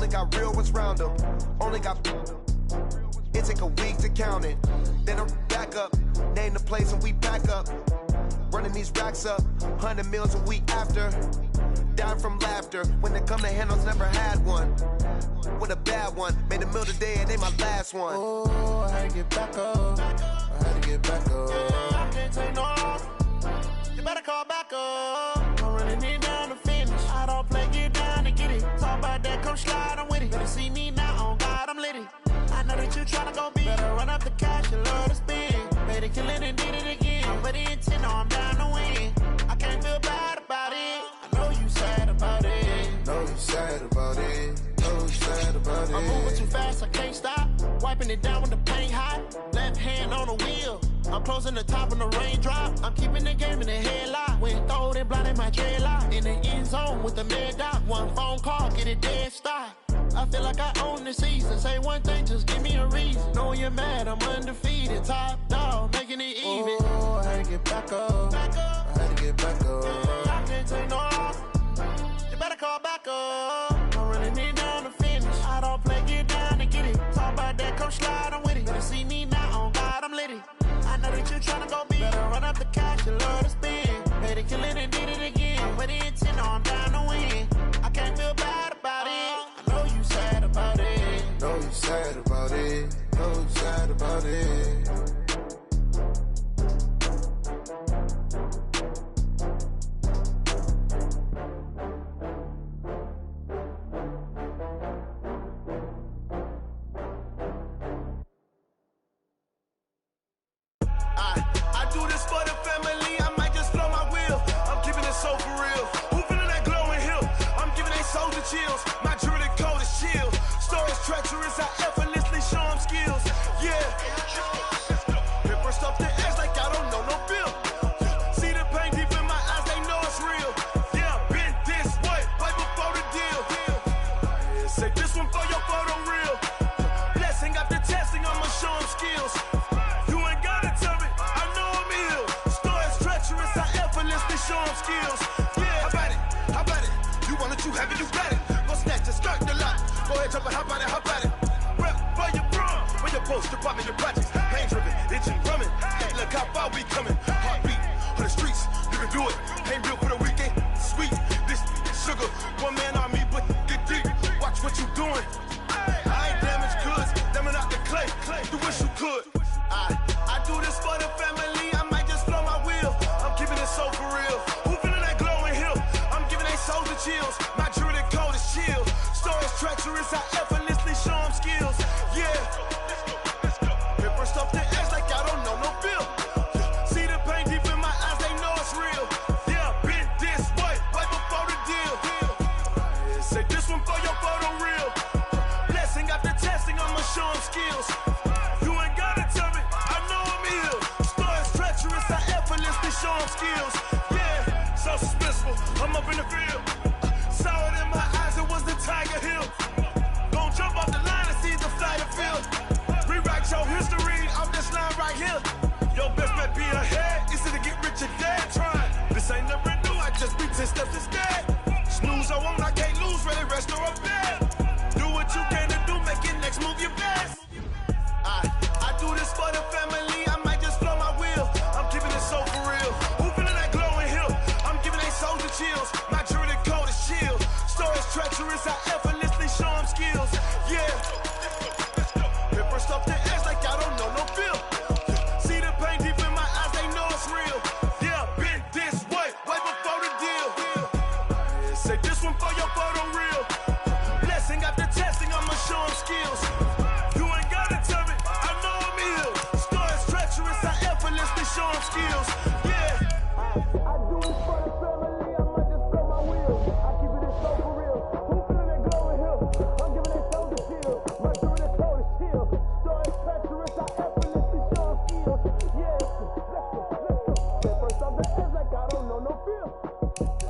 Only got real ones round them. Only got. It take a week to count it. Then I'm back up. Name the place and we pack up. Running these racks up. 100 meals a week after. Dying from laughter. When it come to handles, never had one. With a bad one. Made a meal today and they my last one. Oh, I had to get back up. I had to get back up. I can't take no off. You better call back up. I'm running it down to finish. I don't play, get down to get it. Talk about that, come slide, I'm with it. Better see me now, on God, I'm litty. I know that you tryna go big. Better run up the cash, you love to spend. Better kill it and did it again. I'm with the intent, no, I'm down to win. I can't feel bad about it. I know you sad about it. Know you sad about it. Know you sad about it. I'm moving too fast, I can't stop. Wiping it down when the paint hot. Left hand on the wheel. I'm closing the top when the raindrop. I'm keeping the game in the headlock. When throwed and blinded my dreadlock. In the end zone with the mad dot. One phone call, get it dead stop. I feel like I own the season. Say one thing, just give me a reason. Knowing you're mad, I'm undefeated. Top dog, making it even. Oh, I had to get back up. I had to get back up. I can't take no off. You better call back up. I'm running it down to finish. I don't play, get down to get it. Talk about that, come slide, I'm with it. Better see me now, on God, I'm litty. I know that you tryna go big. Better run up the cash, you love to spend. Better kill it and did it again. I'm with the intent, no, I'm down to win. I can't feel bad about it. I know you sad about it. Know you sad about it. Know you sad about it. I do this for the family, I might just blow my wheel. I'm keeping it so for real. Who feeling that glowing hill? I'm giving they soldier chills. My jewelry cold as chill. Stories treacherous, I effortlessly show them skills. Yeah. Paper stuff the edge like I don't know no bill. See the pain deep in my eyes, they know it's real. Yeah, been this way, right before the deal. Say this one for your photo real. Blessing after testing, I'ma show them skills. You ain't gotta tell me, I know I'm ill. Stories treacherous, I effortlessly show them skills. Yeah, how about it? How about it? You want it, you have it, you got it. Go snatch and skirt the lot. Go ahead, jump it, how about it? How about it? Rep for your bro, for your post, department, your projects. Pain driven, itching, drumming. Hey, look how far we coming. Heartbeat for the streets, you can do it. Ain't real for the weekend, sweet. This sugar, one man army, but get deep. Watch what you doing. I ain't damaged goods, damn it out the clay. You wish you could. I do this for the family, I might just blow my wheel. I'm keeping it so for real. Who feeling that glowing hill? I'm giving they soldier chills. My jewelry cold as chill. Stories treacherous, I effortlessly show them skills. Yeah. Paper stuff the edge like I don't know no bill. See the pain deep in my eyes, they know it's real. Yeah, been this way, right before the deal. Say this one for your photo real. Blessing after testing, I'ma show them skills. You ain't gotta tell me, I know I'm ill. Stories treacherous, I effortlessly show them skills. Yeah, so suspenseful, I'm up in the field. Saw it in my eyes, it was the Tiger Hill. Gon' jump off the line and see the fly the field. Rewrite your history off this line right here. Your best bet be ahead, easy to get rich or dead. Trying, this ain't never new, I just be 10 steps instead. Snooze I won't, I can't lose, ready, rest or a bed. Do what you can to do, make your next move your best. I do this for the family, I might just blow my wheel. I'm keeping it so for real. Who feeling that glowing hill? I'm giving they soldier chills. My jewelry cold as chill. Stories treacherous, I effortlessly show them skills. Yeah. Paper stuff the edge like I don't know no bill. See the pain deep in my eyes, they know it's real. Yeah, been this way, right before the deal. Say this one for your photo real. Blessing after testing, I'ma show them skills. You ain't gotta tell me, I know I'm ill. Stories treacherous, I effortlessly show them skills. Yeah. I do this for the family, I might just blow my wheel. I keep it so for real. Who feeling that glowing hill? I'm giving it soldier chill. My jewelry cold as chill. Stories treacherous, I effortlessly show them skills. Yeah, let's go. Paper stuff the edge like I don't know no feel.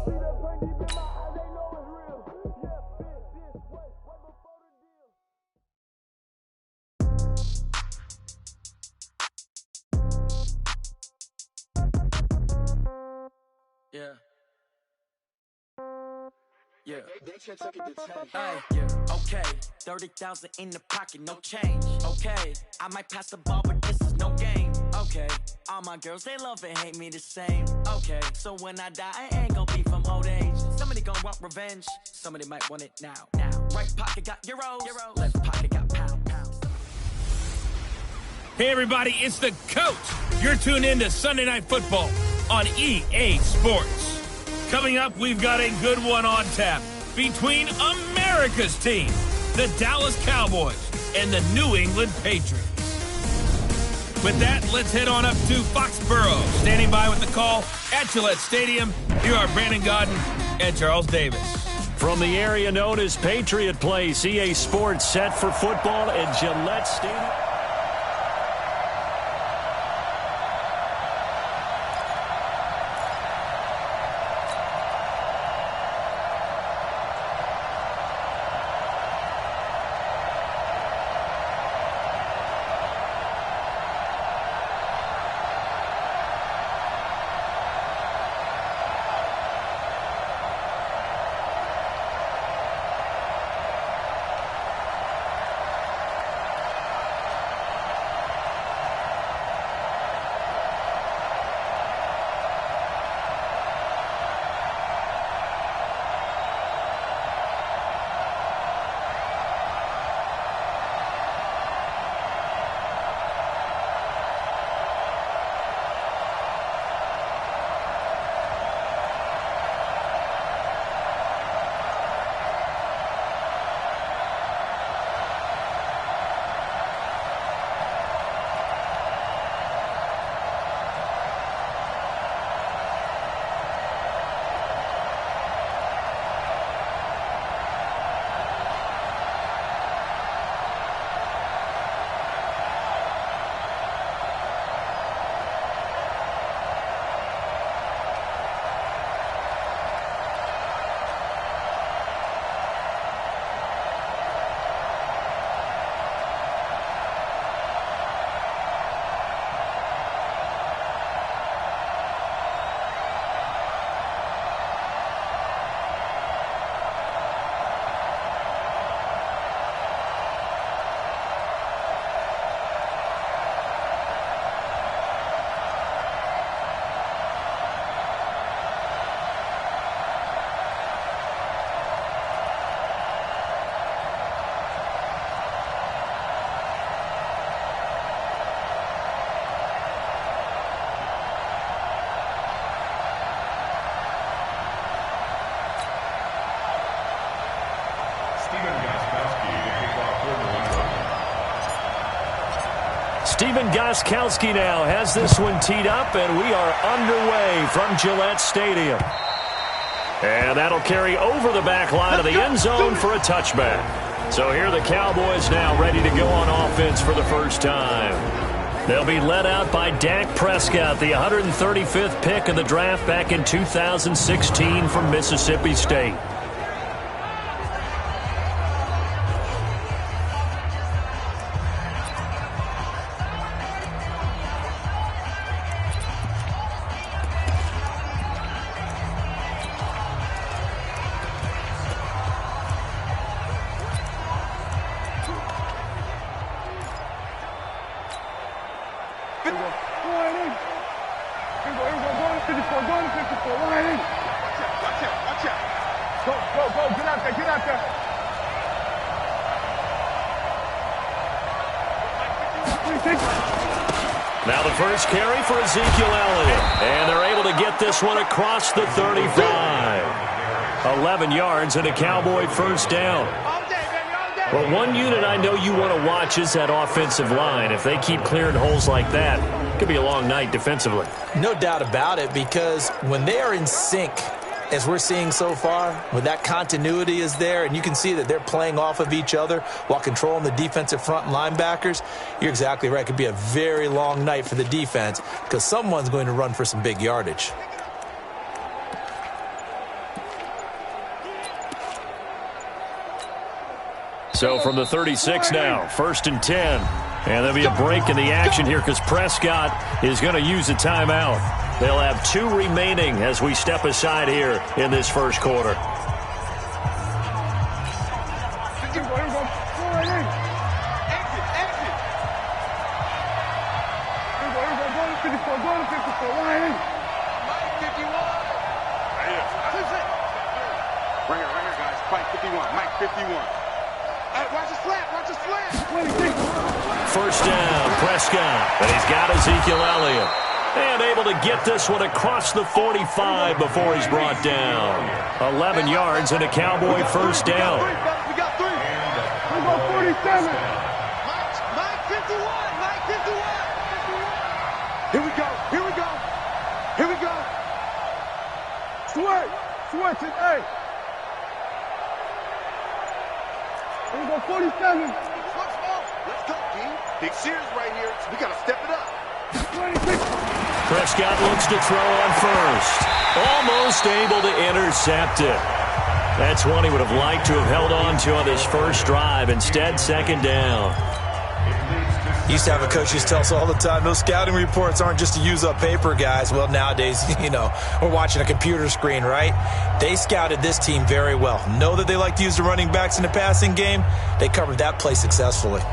See the pain deep in my eyes, they know it's real. Yeah, been this way, right before the deal. Yeah. Yeah. Hey, yeah. Okay, 30,000 in the pocket, no change. Okay, I might pass the ball, but this is no game. Okay, all my girls, they love and hate me the same. Okay, so when I die, I ain't gonna be from old age. Somebody gonna want revenge, somebody might want it now. Right pocket got euros, left pocket got pounds. Hey everybody, it's the coach. You're tuned in to Sunday Night Football on EA Sports. Coming up, we've got a good one on tap between America's team, the Dallas Cowboys, and the New England Patriots. With that, let's head on up to Foxborough. Standing by with the call at Gillette Stadium, here are Brandon Godden and Charles Davis. From the area known as Patriot Place, EA Sports set for football at Gillette Stadium. Stephen Gostkowski now has this one teed up, and we are underway from Gillette Stadium. And that'll carry over the back line of the end zone for a touchback. So here are the Cowboys now ready to go on offense for the first time. They'll be led out by Dak Prescott, the 135th pick of the draft back in 2016 from Mississippi State. Now the first carry for Ezekiel Elliott, and they're able to get this one across the 35. 11 yards and a Cowboy first down. Well, one unit I know you want to watch is that offensive line. If they keep clearing holes like that, it could be a long night defensively. No doubt about it, because when they are in sync, as we're seeing so far, when that continuity is there and you can see that they're playing off of each other while controlling the defensive front linebackers, you're exactly right. It could be a very long night for the defense because someone's going to run for some big yardage. So from the 36 now, 1st and 10. And there'll be a break in the action here because Prescott is going to use a timeout. They'll have 2 remaining as we step aside here in this first quarter. Right here, guys. Fight 51. Mike 51. Watch the slant. Watch the slant. First down, Prescott. And he's got Ezekiel Elliott. And able to get this one across the 45 before he's brought down. 11 yards and a Cowboy first down. We got three. We go 47. Mike 51. Mike 51. Here we go. Here we go. Here we go. Switch it, hey. We go 47. Let's go, D. Big series right here. We got to step it up. 26. Prescott looks to throw on first. Almost able to intercept it. That's one he would have liked to have held on to on this first drive. Instead, second down. Used to have a coach used to tell us all the time, those scouting reports aren't just to use up paper, guys. Well, nowadays, we're watching a computer screen, right? They scouted this team very well. Know that they like to use the running backs in the passing game. They covered that play successfully.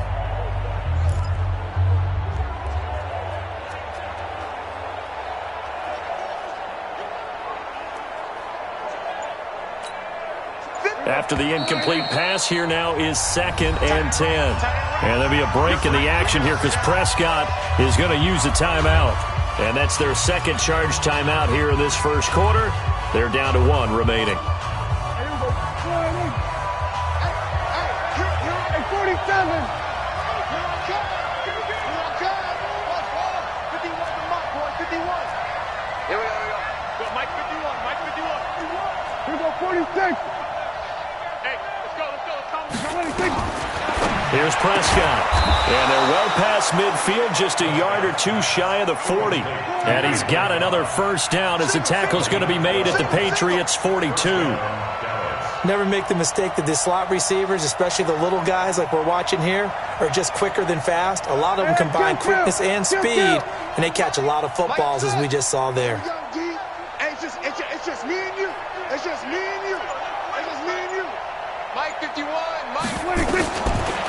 After the incomplete pass, here now is 2nd and 10. And there'll be a break in the action here because Prescott is going to use a timeout. And that's their second charge timeout here in this first quarter. They're down to 1 remaining. Hey, 47. Here we go. Mike 51. Mike 51. We go 46. Here's Prescott. And they're well past midfield, just a yard or two shy of the 40. And he's got another first down as the tackle's going to be made at the Patriots' 42. Never make the mistake that the slot receivers, especially the little guys like we're watching here, are just quicker than fast. A lot of them combine quickness and speed, and they catch a lot of footballs, as we just saw there. It's just me and you. It's just me and you. It's just me and you. Mike 51. Mike 26.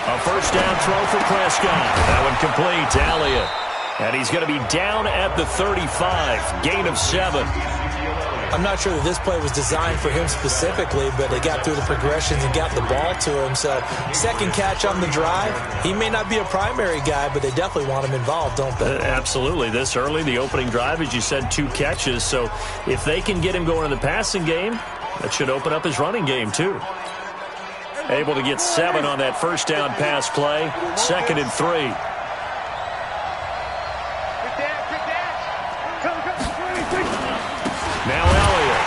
A first down throw for Prescott. That one complete to Elliott. And he's going to be down at the 35. Gain of 7. I'm not sure that this play was designed for him specifically, but they got through the progressions and got the ball to him. So, second catch on the drive. He may not be a primary guy, but they definitely want him involved, don't they? Absolutely. This early, the opening drive, as you said, 2 catches. So, if they can get him going in the passing game, that should open up his running game, too. Able to get 7 on that first down pass play. 2nd and 3. Now Elliott.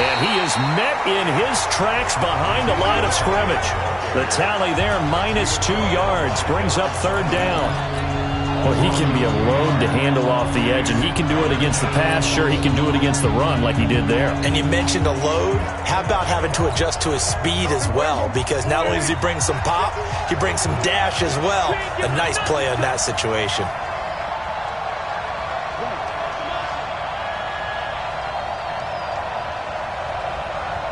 And he is met in his tracks behind the line of scrimmage. The tally there, -2 yards. Brings up 3rd down. Well, he can be a load to handle off the edge, and he can do it against the pass. Sure, he can do it against the run like he did there. And you mentioned a load. How about having to adjust to his speed as well? Because not only does he bring some pop, he brings some dash as well. A nice play on that situation.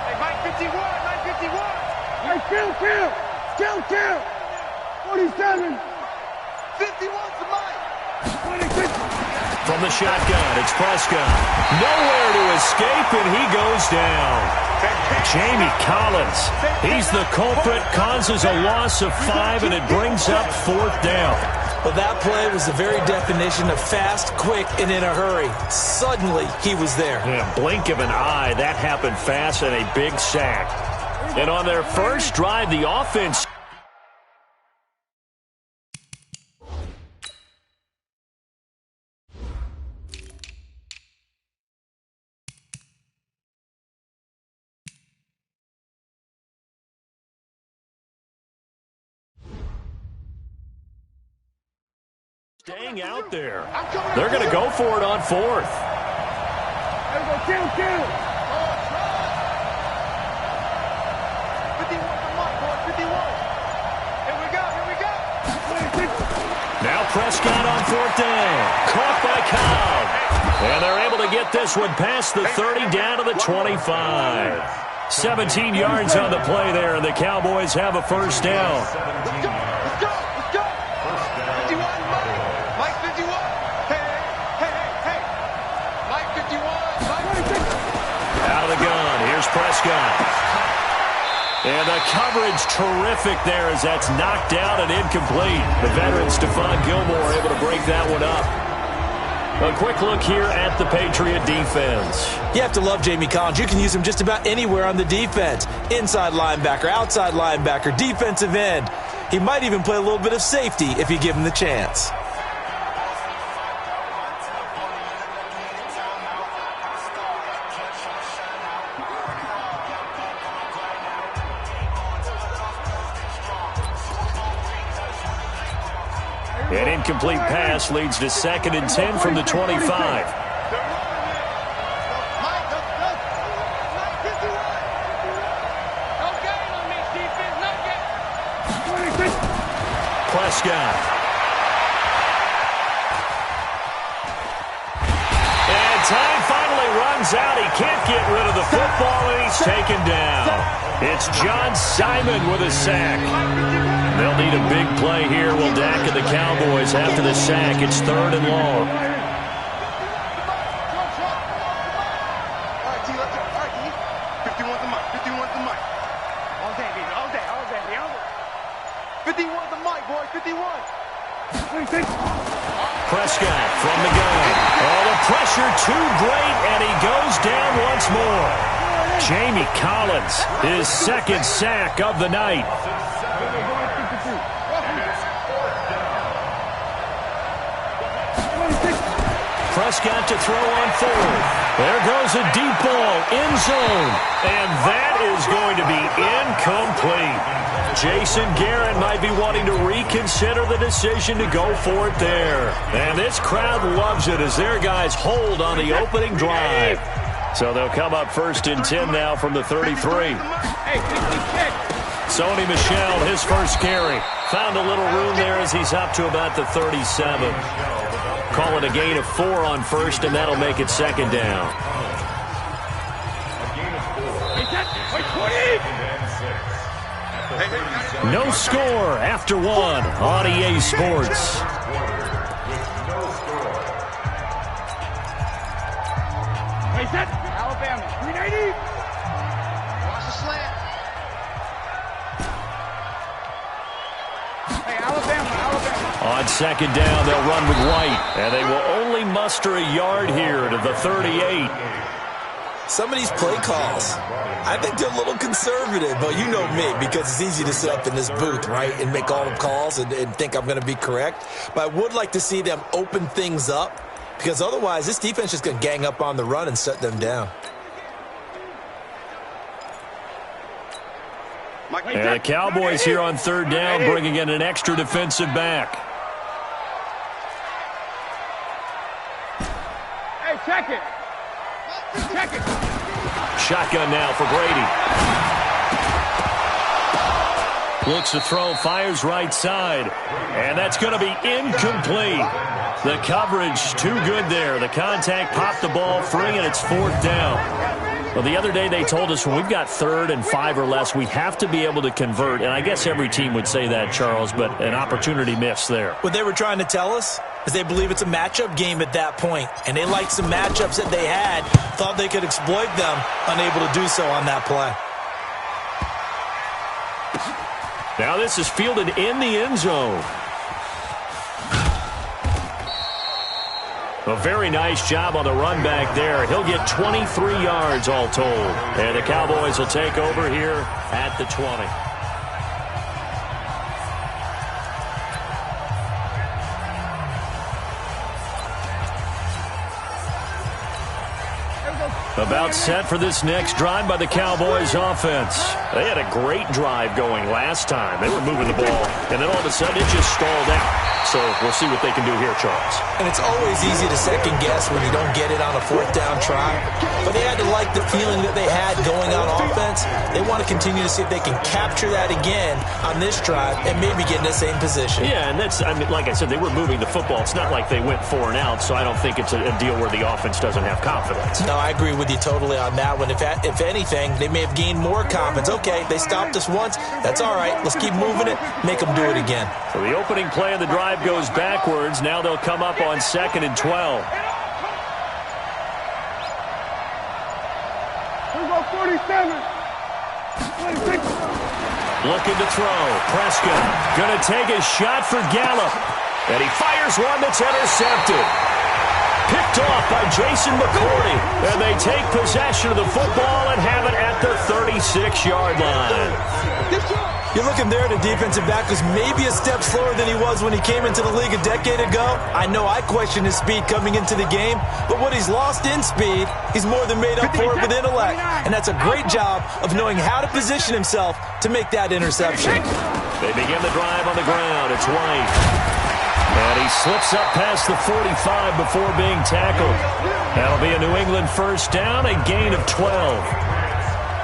Hey, Mike 51. Mike 51. Hey, kill. 47. 51 to Mike. 26. From the shotgun, it's Prescott. Nowhere to escape, and he goes down. Jamie Collins, he's the culprit, causes a loss of 5, and it brings up 4th down. Well, that play was the very definition of fast, quick, and in a hurry. Suddenly, he was there. In a blink of an eye, that happened fast, and a big sack. And on their first drive, the offense... staying out there. They're going to go for it on 4th. Hey, go kill. 51 to Mike, boy. 51. Here we go. 26. Now Prescott on 4th down. Caught by Cobb. And they're able to get this one past the 30 down to the 25. 17 yards on the play there, and the Cowboys have a first down. Let's go. 51, Mike 51. Hey. Mike 51. Out of the gun. Here's Prescott. And the coverage terrific there as that's knocked out and incomplete. The veteran Stephon Gilmore able to break that one up. A quick look here at the Patriot defense. You have to love Jamie Collins. You can use him just about anywhere on the defense. Inside linebacker, outside linebacker, defensive end. He might even play a little bit of safety if you give him the chance. An incomplete pass leads to 2nd and 10 from the 25. Prescott. And time finally runs out. He can't get rid of the football, and he's taken down. It's John Simon with a sack. They'll need a big play here. Will Dak and the Cowboys after the sack. It's 3rd and long. All right, D. 51 the mic. 51 the mic. All day, baby. All day. 51 the mic, boy. 51. Prescott from the gun. Oh, the pressure too great, and he goes down once more. Jamie Collins, his 2nd sack of the night. Prescott to throw on 4th. There goes a deep ball, end zone. And that is going to be incomplete. Jason Garrett might be wanting to reconsider the decision to go for it there. And this crowd loves it as their guys hold on the opening drive. So they'll come up 1st and 10 now from the 33. Sony Michel, his first carry. Found a little room there as he's up to about the 37. Call it a gain of 4 on 1st, and that'll make it 2nd down. No score after 1 on EA Sports. Alabama. 390. Watch the slant. Hey, Alabama. On 2nd down, they'll run with White, and they will only muster a yard here to the 38. Some of these play calls, I think they're a little conservative, but you know me, because it's easy to sit up in this booth, right, and make all the calls and think I'm going to be correct. But I would like to see them open things up, because otherwise this defense is going to gang up on the run and shut them down. And the Cowboys here on 3rd down, bringing in an extra defensive back. Hey, check it. Shotgun now for Brady. Looks to throw, fires right side. And that's going to be incomplete. The coverage too good there. The contact popped the ball free, and it's 4th down. Well, the other day they told us when we've got 3rd and 5 or less, we have to be able to convert. And I guess every team would say that, Charles, but an opportunity missed there. What they were trying to tell us is they believe it's a matchup game at that point, and they liked some matchups that they had, thought they could exploit them, unable to do so on that play. Now this is fielded in the end zone. A very nice job on the run back there. He'll get 23 yards all told. And the Cowboys will take over here at the 20. About set for this next drive by the Cowboys offense. They had a great drive going last time. They were moving the ball, and then all of a sudden it just stalled out. So we'll see what they can do here, Charles. And it's always easy to second guess when you don't get it on a 4th down try. But they had to like the feeling that they had going on offense. They want to continue to see if they can capture that again on this drive and maybe get in the same position. Yeah, and that's, I mean, like I said, they were moving the football. It's not like they went 4 and out, so I don't think it's a deal where the offense doesn't have confidence. No, I agree with you totally on that one. If anything, they may have gained more confidence. Okay, they stopped us once. That's all right. Let's keep moving it, make them do it again. So the opening play of the drive goes backwards. Now they'll come up on 2nd and 12. We'll go 47. 26. Looking to throw. Prescott going to take a shot for Gallup. And he fires one that's intercepted. Picked off by Jason McCourty. And they take possession of the football and have it at the 36-yard line. You're looking there at a defensive back who's maybe a step slower than he was when he came into the league a decade ago. I know I questioned his speed coming into the game, but what he's lost in speed, he's more than made up for it with intellect. And that's a great job of knowing how to position himself to make that interception. They begin the drive on the ground. It's White. And he slips up past the 45 before being tackled. That'll be a New England first down, a gain of 12.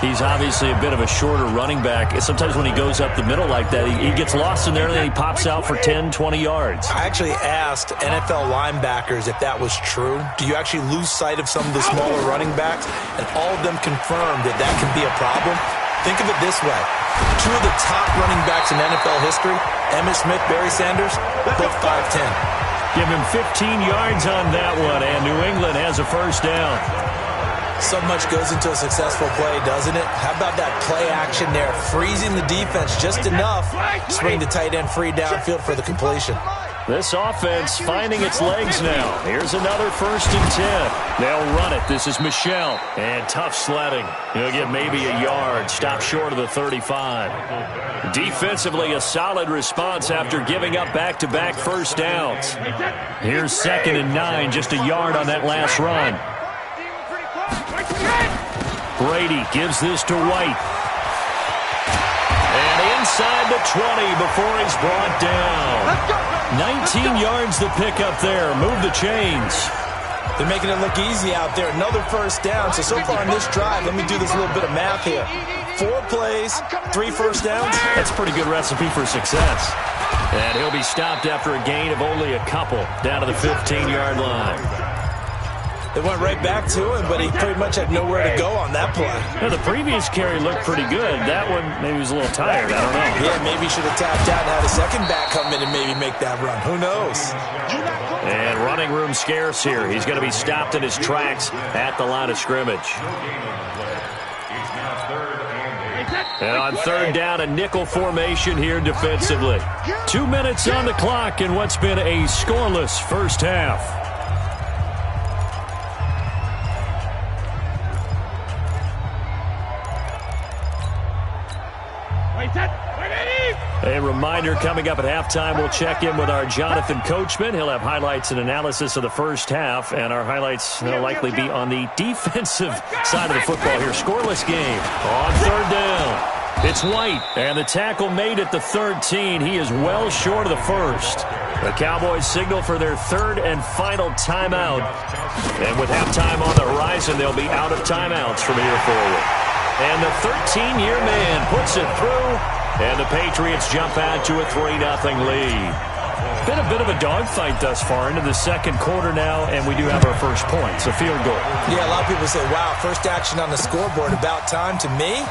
He's obviously a bit of a shorter running back. Sometimes when he goes up the middle like that, he gets lost in there and then he pops out for 10, 20 yards. I actually asked NFL linebackers if that was true. Do you actually lose sight of some of the smaller running backs? And all of them confirmed that that can be a problem. Think of it this way. 2 of the top running backs in NFL history, Emmitt Smith, Barry Sanders, both 5'10". Give him 15 yards on that one, and New England has a first down. So much goes into a successful play, doesn't it? How about that play action there? Freezing the defense just enough to bring the tight end free downfield for the completion. This offense finding its legs now. Here's another 1st and 10. They'll run it. This is Michel. And tough sledding. He'll get maybe a yard. Stop short of the 35. Defensively, a solid response after giving up back-to-back first downs. Here's 2nd and 9. Just a yard on that last run. Brady gives this to White. And inside the 20 before he's brought down. 19 yards to pick up there. Move the chains. They're making it look easy out there. Another first down. So far in this drive, let me do this little bit of math here. 4 plays, 3 first downs. That's a pretty good recipe for success. And he'll be stopped after a gain of only a couple down to the 15-yard line. They went right back to him, but he pretty much had nowhere to go on that play. Now, the previous carry looked pretty good. That one, maybe he was a little tired. I don't know. Yeah, maybe he should have tapped out and had a second back come in and maybe make that run. Who knows? And running room scarce here. He's going to be stopped in his tracks at the line of scrimmage. And on 3rd down, a nickel formation here defensively. 2 minutes on the clock in what's been a scoreless first half. A reminder coming up at halftime, we'll check in with our Jonathan Coachman. He'll have highlights and analysis of the first half, and our highlights will likely be on the defensive side of the football here. Scoreless game on 3rd down. It's White, and the tackle made at the 13. He is well short of the first. The Cowboys signal for their 3rd and final timeout. And with halftime on the horizon, they'll be out of timeouts from here forward. And the 13-year man puts it through. And the Patriots jump out to a 3-0 lead. Been a bit of a dogfight thus far into the 2nd quarter now, and we do have our first point, so field goal. Yeah, a lot of people say, wow, first action on the scoreboard, about time. To me,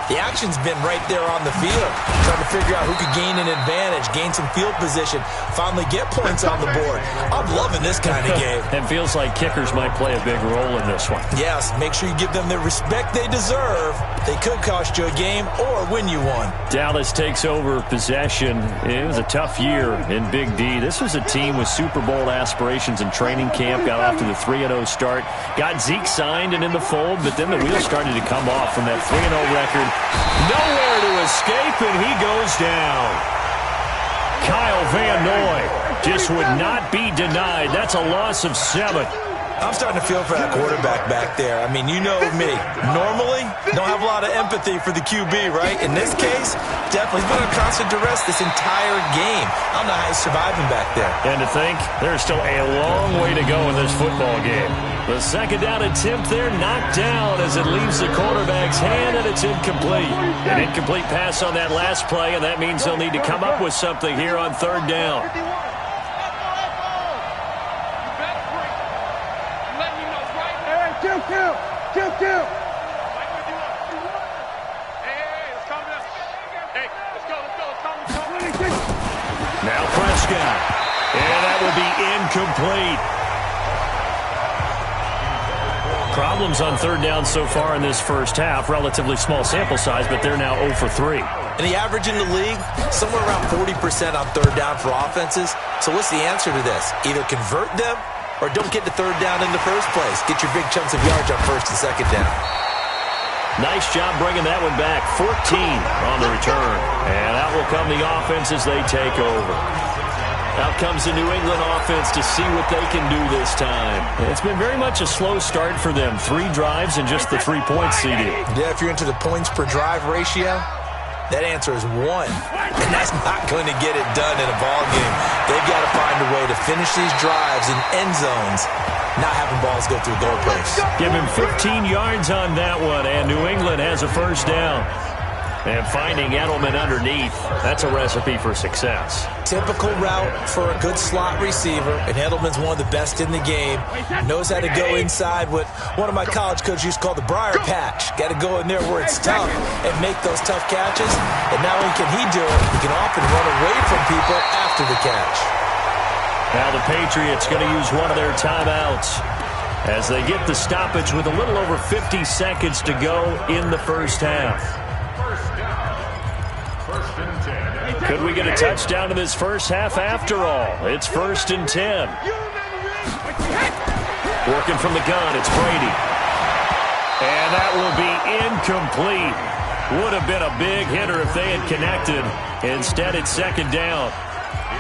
the action's been right there on the field, trying to figure out who could gain an advantage, gain some field position, finally get points on the board. I'm loving this kind of game. And feels like kickers might play a big role in this one. Yes, make sure you give them the respect they deserve. They could cost you a game or win you one. Dallas takes over possession. It was a tough year in Big D. This was a team with Super Bowl aspirations in training camp, got off to the 3-0 start, got Zeke signed and in the fold, but then the wheels started to come off from that 3-0 record. Nowhere to escape, and he goes down. Kyle Van Noy just would not be denied. That's a loss of 7. I'm starting to feel for that quarterback back there. I mean, you know me. Normally, don't have a lot of empathy for the QB, right? In this case, definitely. He's been under constant duress this entire game. I don't know how he's surviving back there. And to think, there's still a long way to go in this football game. The second down attempt there knocked down as it leaves the quarterback's hand, and it's incomplete. An incomplete pass on that last play, and that means they'll need to come up with something here on third down. Kill. Now Prescott. And that will be incomplete. Problems on third down so far in this first half. Relatively small sample size, but they're now 0 for 3. And the average in the league, somewhere around 40% on third down for offenses. So what's the answer to this? Either convert them or don't get the third down in the first place. Get your big chunks of yards on first and second down. Nice job bringing that one back. 14 on the return. And out will come the offense as they take over. Out comes the New England offense to see what they can do this time. It's been very much a slow start for them. 3 drives and just the 3 points CD. Yeah, if you're into the points per drive ratio, that answer is 1. And that's not going to get it done in a ball game. They've got to find a way to finish these drives in end zones, not having balls go through goalposts. Give him 15 yards on that one, and New England has a first down. And finding Edelman underneath, that's a recipe for success. Typical route for a good slot receiver, and Edelman's one of the best in the game. Knows how to go inside what one of my college coaches used to call the briar patch. Got to go in there where it's tough and make those tough catches. And not only can he do it, he can often run away from people after the catch. Now the Patriots going to use one of their timeouts as they get the stoppage with a little over 50 seconds to go in the first half. Could we get a touchdown in this first half after all? It's 1st and 10. Working from the gun, it's Brady. And that will be incomplete. Would have been a big hitter if they had connected. Instead, it's second down.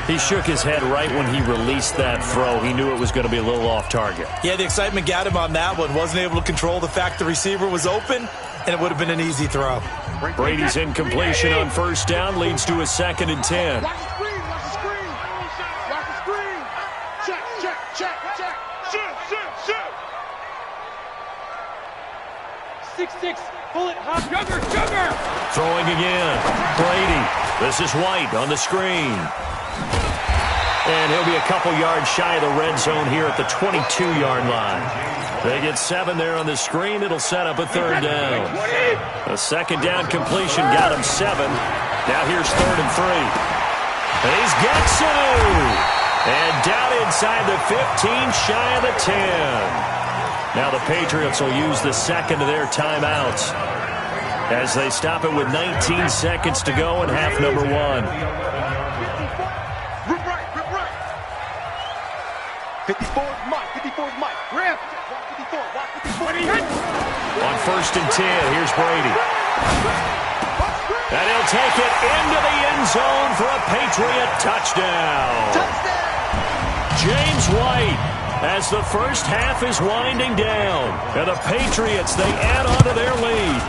He shook his head right when he released that throw. He knew it was going to be a little off target. Yeah, the excitement got him on that one. Wasn't able to control the fact the receiver was open, and it would have been an easy throw. Brady's incompletion on first down leads to a 2nd and 10. Watch the screen. Watch the screen. Check. Shoot. 6'6", bullet hop. Sugar. Throwing again. Brady. This is White on the screen. And he'll be a couple yards shy of the red zone here at the 22-yard line. They get 7 there on the screen. It'll set up a third down. A second down completion got him 7. Now here's 3rd and 3. He's got Sanu. And down inside the 15, shy of the 10. Now the Patriots will use the second of their timeouts as they stop it with 19 seconds to go in half number 1. 54's Mike. Grab. Watch 54. On 1st and 10, here's Brady. And he'll take it into the end zone for a Patriot touchdown. James White, as the first half is winding down. And the Patriots, they add on to their lead.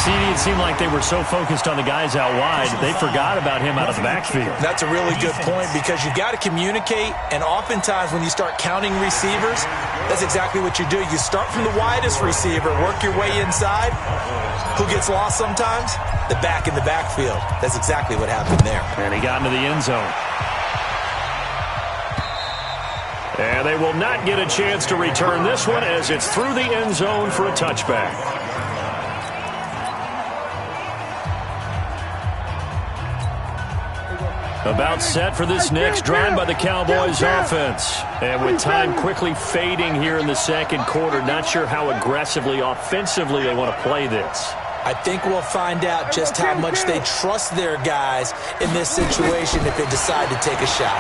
It seemed like they were so focused on the guys out wide, they forgot about him out of the backfield. That's a really good point because you've got to communicate, and oftentimes when you start counting receivers, that's exactly what you do. You start from the widest receiver, work your way inside. Who gets lost sometimes? The back in the backfield. That's exactly what happened there. And he got into the end zone. And they will not get a chance to return this one as it's through the end zone for a touchback. About set for this next drive by the Cowboys offense. And with time quickly fading here in the second quarter, not sure how aggressively, offensively they want to play this. I think we'll find out just how much they trust their guys in this situation if they decide to take a shot.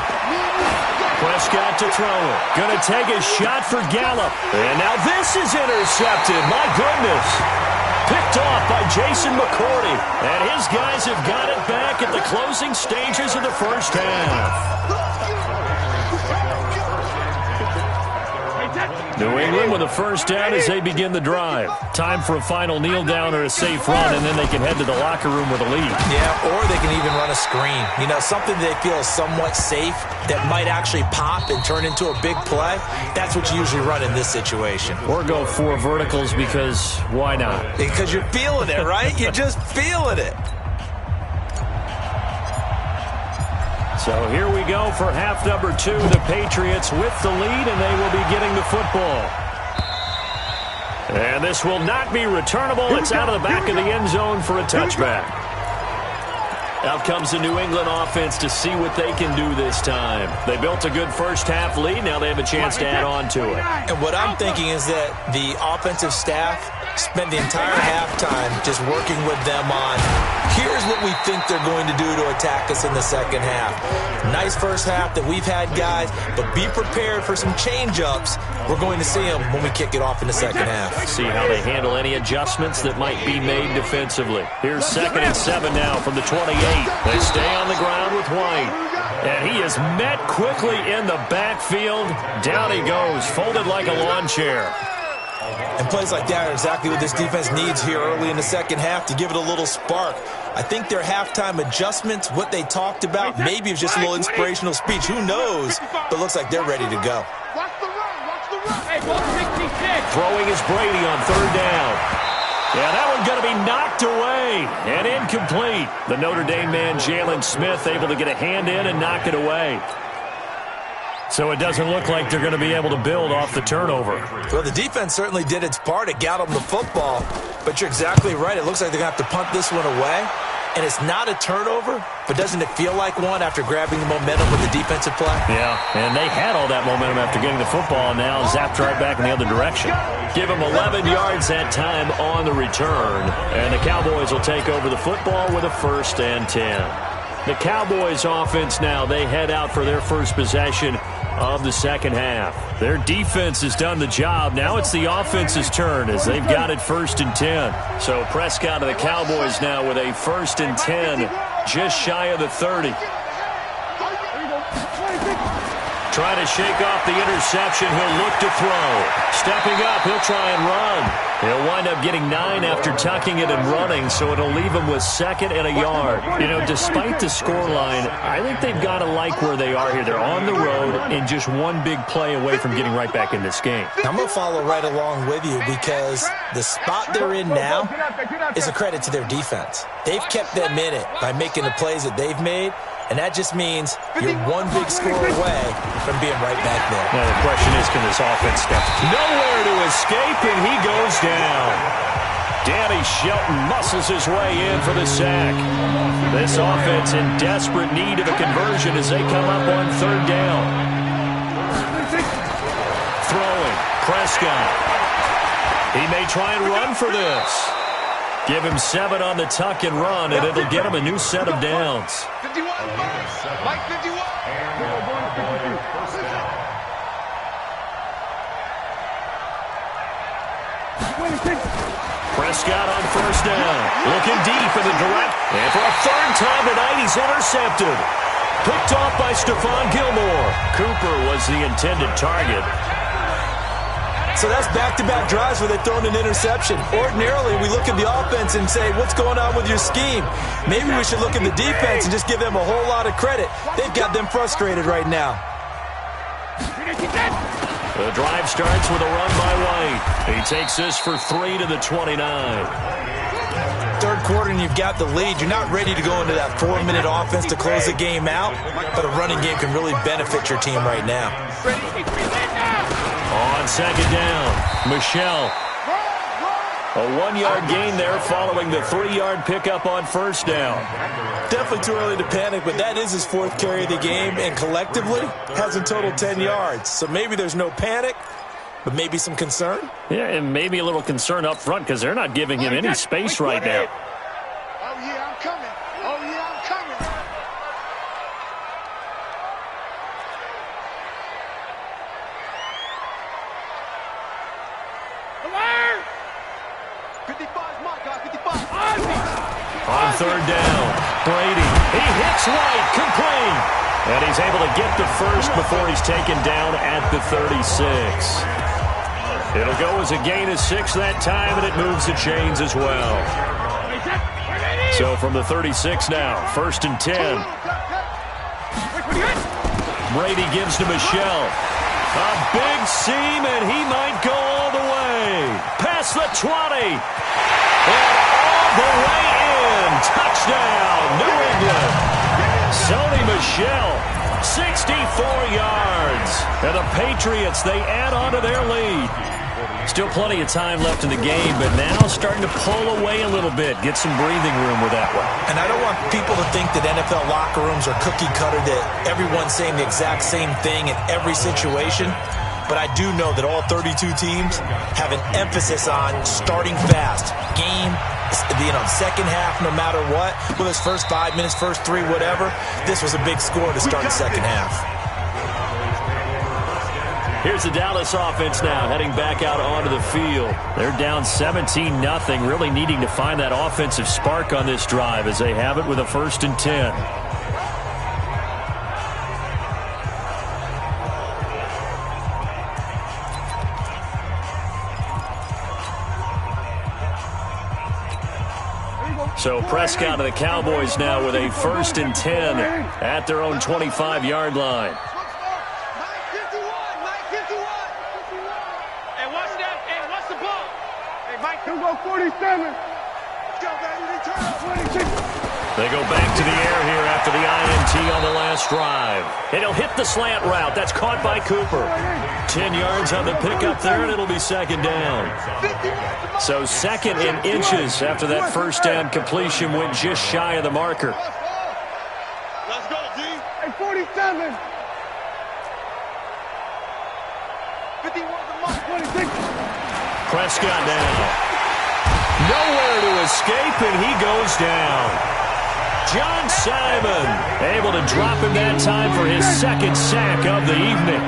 Prescott to throw it. Going to take a shot for Gallup. And now this is intercepted. My goodness. Picked off by Jason McCourty. And his guys have got it back at the closing stages of the first half. New England with a first down as they begin the drive. Time for a final kneel down or a safe run, and then they can head to the locker room with a lead. Yeah, or they can even run a screen. You know, something they feel is somewhat safe that might actually pop and turn into a big play. That's what you usually run in this situation. Or go 4 verticals because why not? Because you're feeling it, right? You're just feeling it. So here we go for half number 2. The Patriots with the lead, and they will be getting the football. And this will not be returnable. It's out of the back of the end zone for a touchback. Out comes the New England offense to see what they can do this time. They built a good first-half lead. Now they have a chance to add on to it. And what I'm thinking is that the offensive staff spent the entire halftime just working with them on, here's what we think they're going to do to attack us in the second half. Nice first half that we've had, guys, but be prepared for some change-ups. We're going to see them when we kick it off in the second half. See how they handle any adjustments that might be made defensively. Here's 2nd and 7 now from the 28. They stay on the ground with White. And he is met quickly in the backfield. Down he goes, folded like a lawn chair. And plays like that are exactly what this defense needs here early in the second half to give it a little spark. I think their halftime adjustments, what they talked about, maybe it was just a little inspirational speech. Who knows? But it looks like they're ready to go. Watch the run. Watch the run. Hey, ball 66. Throwing is Brady on 3rd down. Yeah, that one's going to be knocked away and incomplete. The Notre Dame man, Jalen Smith, able to get a hand in and knock it away. So it doesn't look like they're going to be able to build off the turnover. Well, the defense certainly did its part. It got them the football. But you're exactly right. It looks like they're going to have to punt this one away. And it's not a turnover, but doesn't it feel like one after grabbing the momentum with the defensive play? Yeah, and they had all that momentum after getting the football, and now zapped right back in the other direction. Give them 11 yards that time on the return. And the Cowboys will take over the football with a 1st and 10. The Cowboys offense now, they head out for their first possession of the second half. Their defense has done the job. Now it's the offense's turn as they've got it 1st and 10. So Prescott of the Cowboys now with a 1st and 10, just shy of the 30. Trying to shake off the interception. He'll look to throw. Stepping up, he'll try and run. He'll wind up getting 9 after tucking it and running, so it'll leave him with 2nd and a yard. You know, despite the scoreline, I think they've got to like where they are here. They're on the road and just one big play away from getting right back in this game. I'm going to follow right along with you because the spot they're in now is a credit to their defense. They've kept them in it by making the plays that they've made. And that just means you're one big score away from being right back there. Now the question is, can this offense step nowhere to escape, and he goes down. Danny Shelton muscles his way in for the sack. This offense in desperate need of a conversion as they come up on 3rd down. Throwing, Prescott. He may try and run for this. Give him 7 on the tuck and run, and it'll get him a new set of downs. 51 Mike 51. Prescott on 1st down. Looking deep in the direct. And for a 3rd time tonight, he's intercepted. Picked off by Stephon Gilmore. Cooper was the intended target. So that's back-to-back drives where they've thrown an interception. Ordinarily, we look at the offense and say, what's going on with your scheme? Maybe we should look at the defense and just give them a whole lot of credit. They've got them frustrated right now. The drive starts with a run by White. He takes this for 3 to the 29. 3rd quarter and you've got the lead. You're not ready to go into that 4-minute offense to close the game out, but a running game can really benefit your team right now. On 2nd down, Michelle. A 1-yard gain there following the 3-yard pickup on 1st down. Definitely too early to panic, but that is his 4th carry of the game, and collectively has in total 10 yards. So maybe there's no panic, but maybe some concern. Yeah, and maybe a little concern up front because they're not giving him any space right now. Oh, yeah, I'm coming. Oh, yeah, I'm coming. Alert! 55's my guy, 55. On 3rd down, Brady. He hits White, complete. And he's able to get the first before he's taken down at the 36. It'll go as a gain of 6 that time, and it moves the chains as well. So from the 36 now, 1st and 10. Brady gives to Michelle. A big seam, and he might go all the way. Past the 20. And all the way in. Touchdown, New England. Sony Michel, 64 yards. And the Patriots, they add on to their lead. Still plenty of time left in the game, but now starting to pull away a little bit. Get some breathing room with that one. And I don't want people to think that NFL locker rooms are cookie cutter, that everyone's saying the exact same thing in every situation. But I do know that all 32 teams have an emphasis on starting fast. Game, second half, no matter what. Whether it's first 5 minutes, first 3, whatever. This was a big score to start the second half. Here's the Dallas offense now, heading back out onto the field. They're down 17-0, really needing to find that offensive spark on this drive as they have it with a 1st and 10. So Prescott of the Cowboys now with a 1st and 10 at their own 25-yard line. Here go 47. They go back to the air here after the INT on the last drive. And he'll hit the slant route. That's caught by Cooper. 10 yards on the pickup there, and it'll be 2nd down. So 2nd in inches after that 1st down completion went just shy of the marker. Let's go, G. Hey, 47. 51 to 26. Prescott now. Nowhere to escape, and he goes down. John Simon able to drop him that time for his 2nd sack of the evening.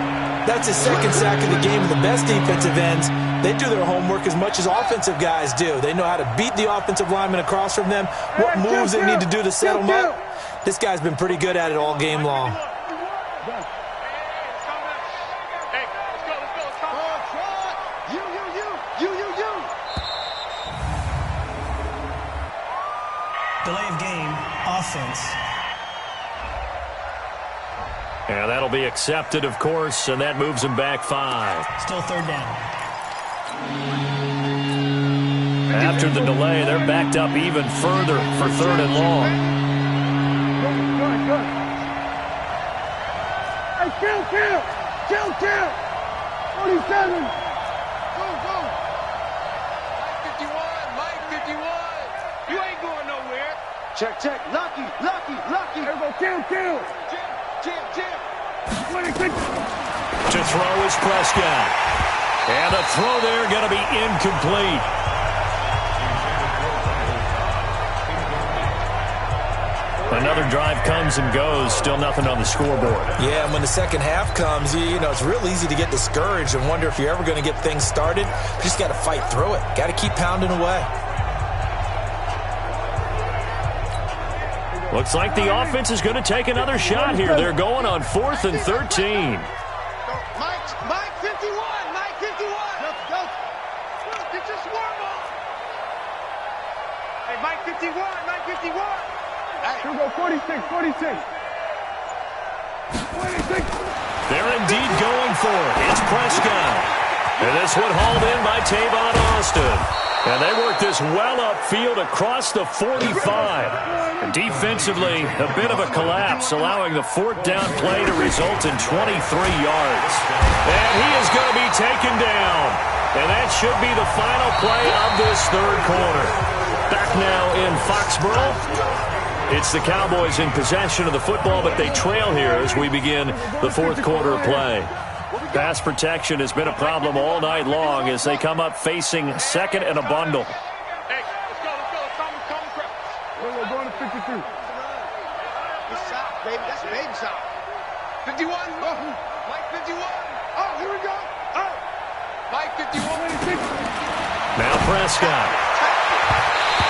That's his 2nd sack of the game. And the best defensive ends, they do their homework as much as offensive guys do. They know how to beat the offensive lineman across from them, what moves they need to do to set them up. This guy's been pretty good at it all game long. Delay of game, offense. And that'll be accepted, of course, and that moves him back 5. Still 3rd down. After the delay, they're backed up even further for 3rd and long. Good. Hey, kill. 47. Go. Mike 51. You ain't going nowhere. Check. Lucky. Here go, kill. Jim. 26. To throw is Prescott. And the throw there going to be incomplete. Another drive comes and goes. Still nothing on the scoreboard. Yeah, and when the second half comes, you know, it's real easy to get discouraged and wonder if you're ever going to get things started. You just got to fight through it. Got to keep pounding away. Looks like the offense is going to take another shot here. They're going on 4th and 13. Mike 51. Go. Get your swarm on. Hey, Mike 51. Here we go, 46. They're indeed going for it. It's Prescott. And this one hauled in by Tavon Austin. And they work this well upfield across the 45. Defensively, a bit of a collapse, allowing the 4th down play to result in 23 yards. And he is going to be taken down. And that should be the final play of this 3rd quarter. Back now in Foxborough. It's the Cowboys in possession of the football, but they trail here as we begin the 4th quarter of play. Pass protection has been a problem all night long as they come up facing 2nd and a bundle. Hey, let's go. Common prep. We're going to 52. It's shot, baby. That's a baby shot. 51. Mike 51. Oh, here we go. Oh. Mike 51. Now Prescott.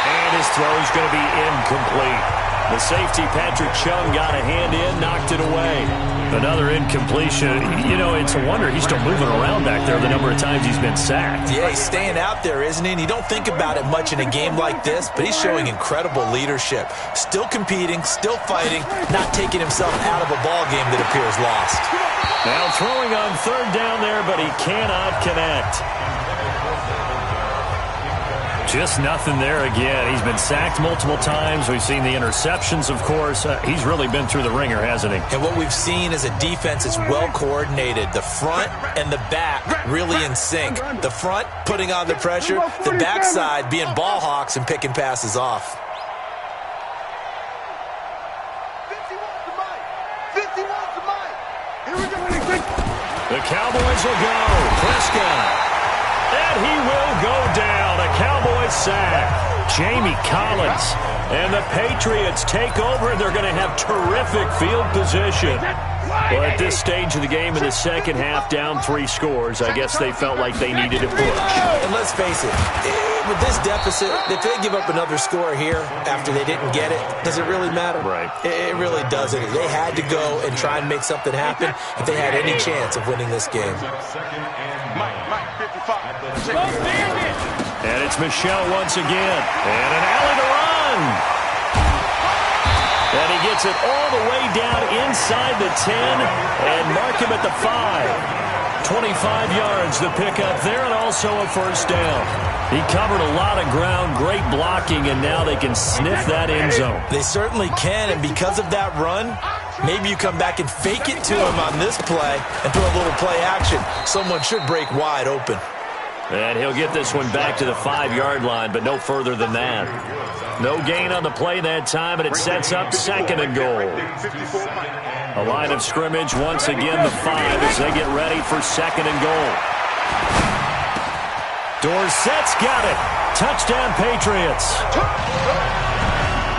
And his throw is going to be incomplete. The safety, Patrick Chung, got a hand in, knocked it away. Another incompletion. You know, it's a wonder he's still moving around back there the number of times he's been sacked. Yeah, he's staying out there, isn't he? And you don't think about it much in a game like this, but he's showing incredible leadership. Still competing, still fighting, not taking himself out of a ball game that appears lost. Now throwing on third down there, but he cannot connect. Just nothing there again. He's been sacked multiple times. We've seen the interceptions, of course. He's really been through the ringer, hasn't he? And what we've seen is a defense is well coordinated. The front and the back really in sync. The front putting on the pressure, the backside being ball hawks and picking passes off. 51 to Mike. 51 to Mike. Here we go. The Cowboys will go. Prescott. And he will go down. A Cowboys sack. Jamie Collins. And the Patriots take over, and they're going to have terrific field position. Well, at this stage of the game in the second half, down 3 scores, I guess they felt like they needed to push. And let's face it, with this deficit, if they give up another score here after they didn't get it, does it really matter? Right. It really doesn't. They had to go and try and make something happen if they had any chance of winning this game. Mike, 55. And it's Michelle once again. And an alley to run. And he gets it all the way down inside the 10 and mark him at the 5. 25 yards the pickup there, and also a first down. He covered a lot of ground, great blocking, and now they can sniff that end zone. They certainly can, and because of that run, maybe you come back and fake it to him on this play and throw a little play action. Someone should break wide open. And he'll get this one back to the 5-yard line, but no further than that. No gain on the play that time, and it sets up second and goal. A line of scrimmage, once again the 5 as they get ready for second and goal. Dorsett's got it. Touchdown, Patriots.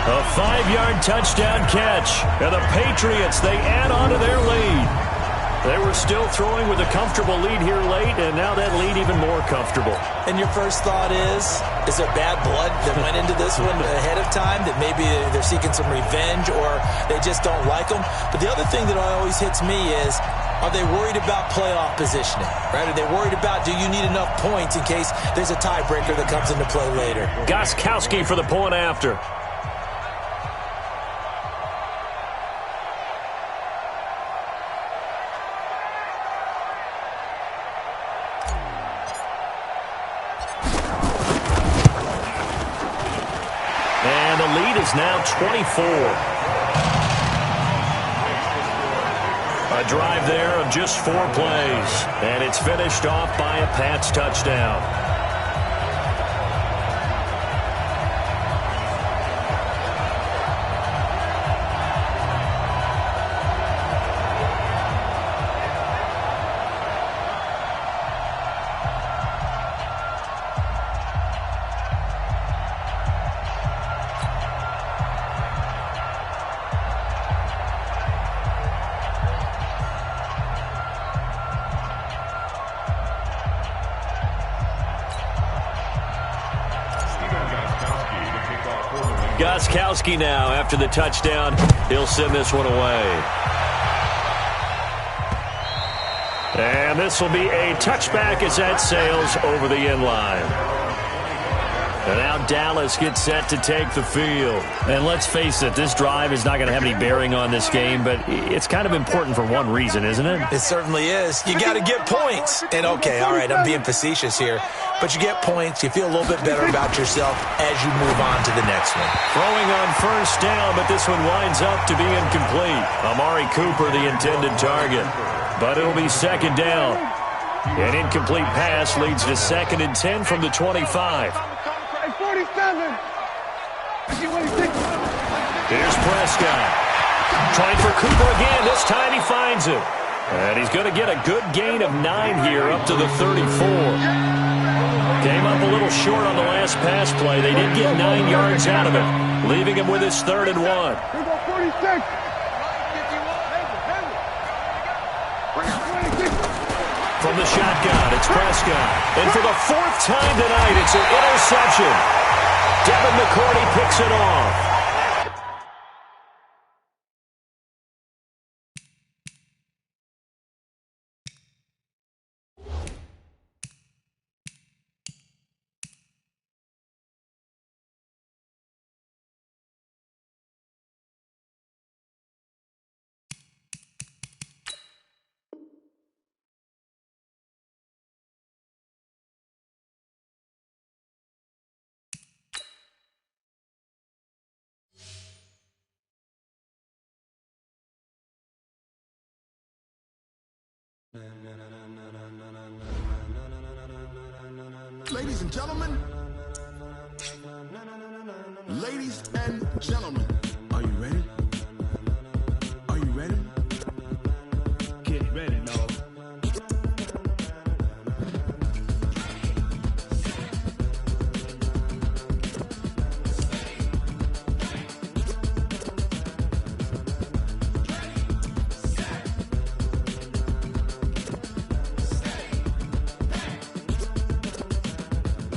A 5-yard touchdown catch. And the Patriots, they add on to their lead. They were still throwing with a comfortable lead here late, and now that lead even more comfortable. And your first thought is there bad blood that went into this one ahead of time, that maybe they're seeking some revenge or they just don't like them? But the other thing that always hits me is, are they worried about playoff positioning? Right? Are they worried about, do you need enough points in case there's a tiebreaker that comes into play later? Gostkowski for the point after. And the lead is now 24. A drive there of just 4 plays. And it's finished off by a Pats touchdown. Gostkowski now after the touchdown. He'll send this one away. And this will be a touchback as that sails over the end line. And now Dallas gets set to take the field. And let's face it, this drive is not going to have any bearing on this game, but it's kind of important for one reason, isn't it? It certainly is. You got to get points. And okay, all right, I'm being facetious here, but you get points, you feel a little bit better about yourself as you move on to the next one. Throwing on first down, but this one winds up to be incomplete. Amari Cooper, the intended target. But it'll be second down. An incomplete pass leads to 2nd and 10 from the 25. 47. Here's Prescott. Trying for Cooper again. This time he finds it. And he's going to get a good gain of 9 here up to the 34. Came up a little short on the last pass play. They did get 9 yards out of it, leaving him with his 3rd and 1. Here go 46. From the shotgun, it's Prescott. And for the 4th time tonight, it's an interception. Devin McCourty picks it off. Ladies and gentlemen. Ladies and gentlemen. Are you ready? Are you ready? Get ready, no.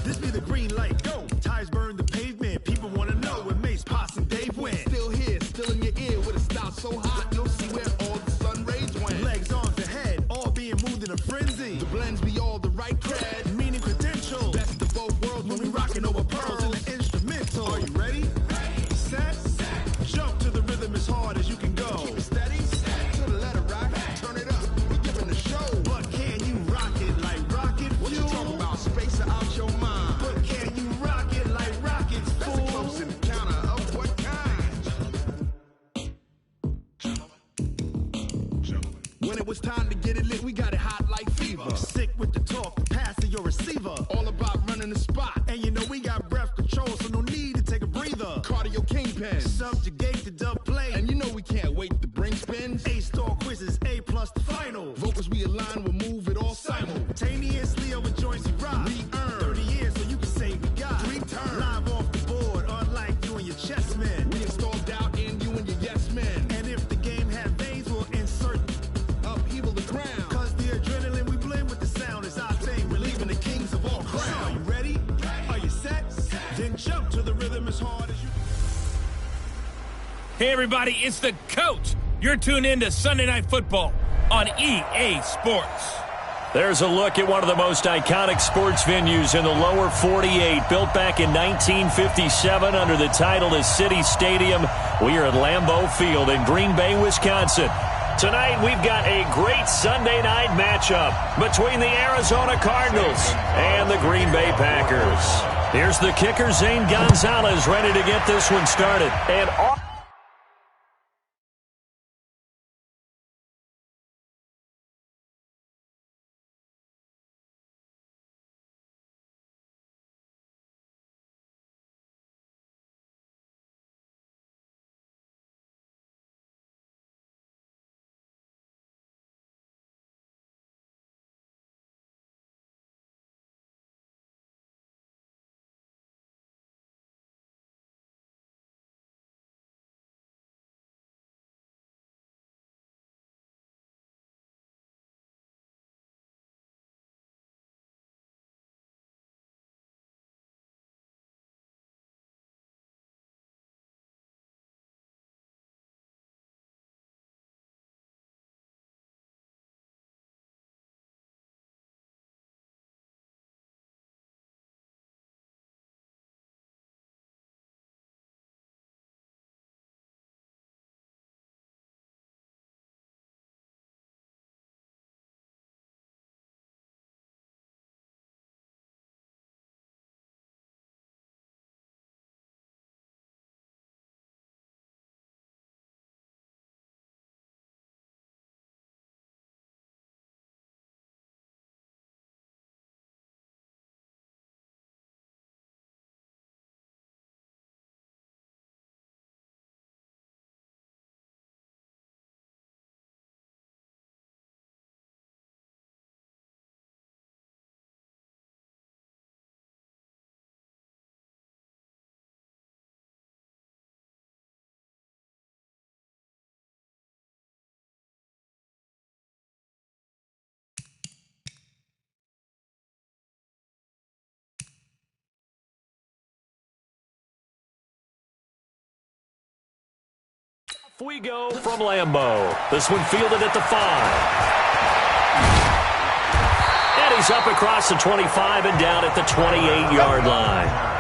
This be the green light, go. Tires burn the pavement. People want to know where Mace, Potts, and Dave went. Still here, still in your ear with a style so hot, you'll see where all the sun rays went. Legs, arms, and head, all being moved in a frenzy. The blends be all the right cred, meaning credentials. Best of both worlds when we rocking over pearls in the instrumental. Are you ready? Set, jump to the rhythm as hard as you can go. Keep it steady, to the letter rock, turn it up, we giving the show. But can you rock it like rocket fuel? What you talking about? Space out your mind. But can you rock it like rockets, fool? That's a close encounter of what kind? When it was time to get it lit, we got it hot like fever. Sick with the talk, the pass to your receiver. All about running the spot. And you know we got breath control, so no need to take a breather. Cardio kingpin, subjugate the dub play. And you know we can't wait to bring spins. A-star quizzes, A+ the final. Vocals we align, we'll move it all simultaneously over joints we rock. We earn 30 years, so you can say we got 3 turns. Live off the board, unlike you and your chess men. We install doubt in you and your yes men. And if the game had veins, we'll insert upheaval the ground. Cause the adrenaline we blend with the sound is our thing. We're leaving the kings of all crowns. So are you ready? Are you set? Then jump to the rhythm as hard as you can. Hey, everybody, it's the coach. You're tuned in to Sunday Night Football on EA Sports. There's a look at one of the most iconic sports venues in the lower 48, built back in 1957 under the title of City Stadium. We are at Lambeau Field in Green Bay, Wisconsin. Tonight, we've got a great Sunday night matchup between the Arizona Cardinals and the Green Bay Packers. Here's the kicker, Zane Gonzalez, ready to get this one started. And we go from Lambeau. This one fielded at the 5. And he's up across the 25 and down at the 28-yard line.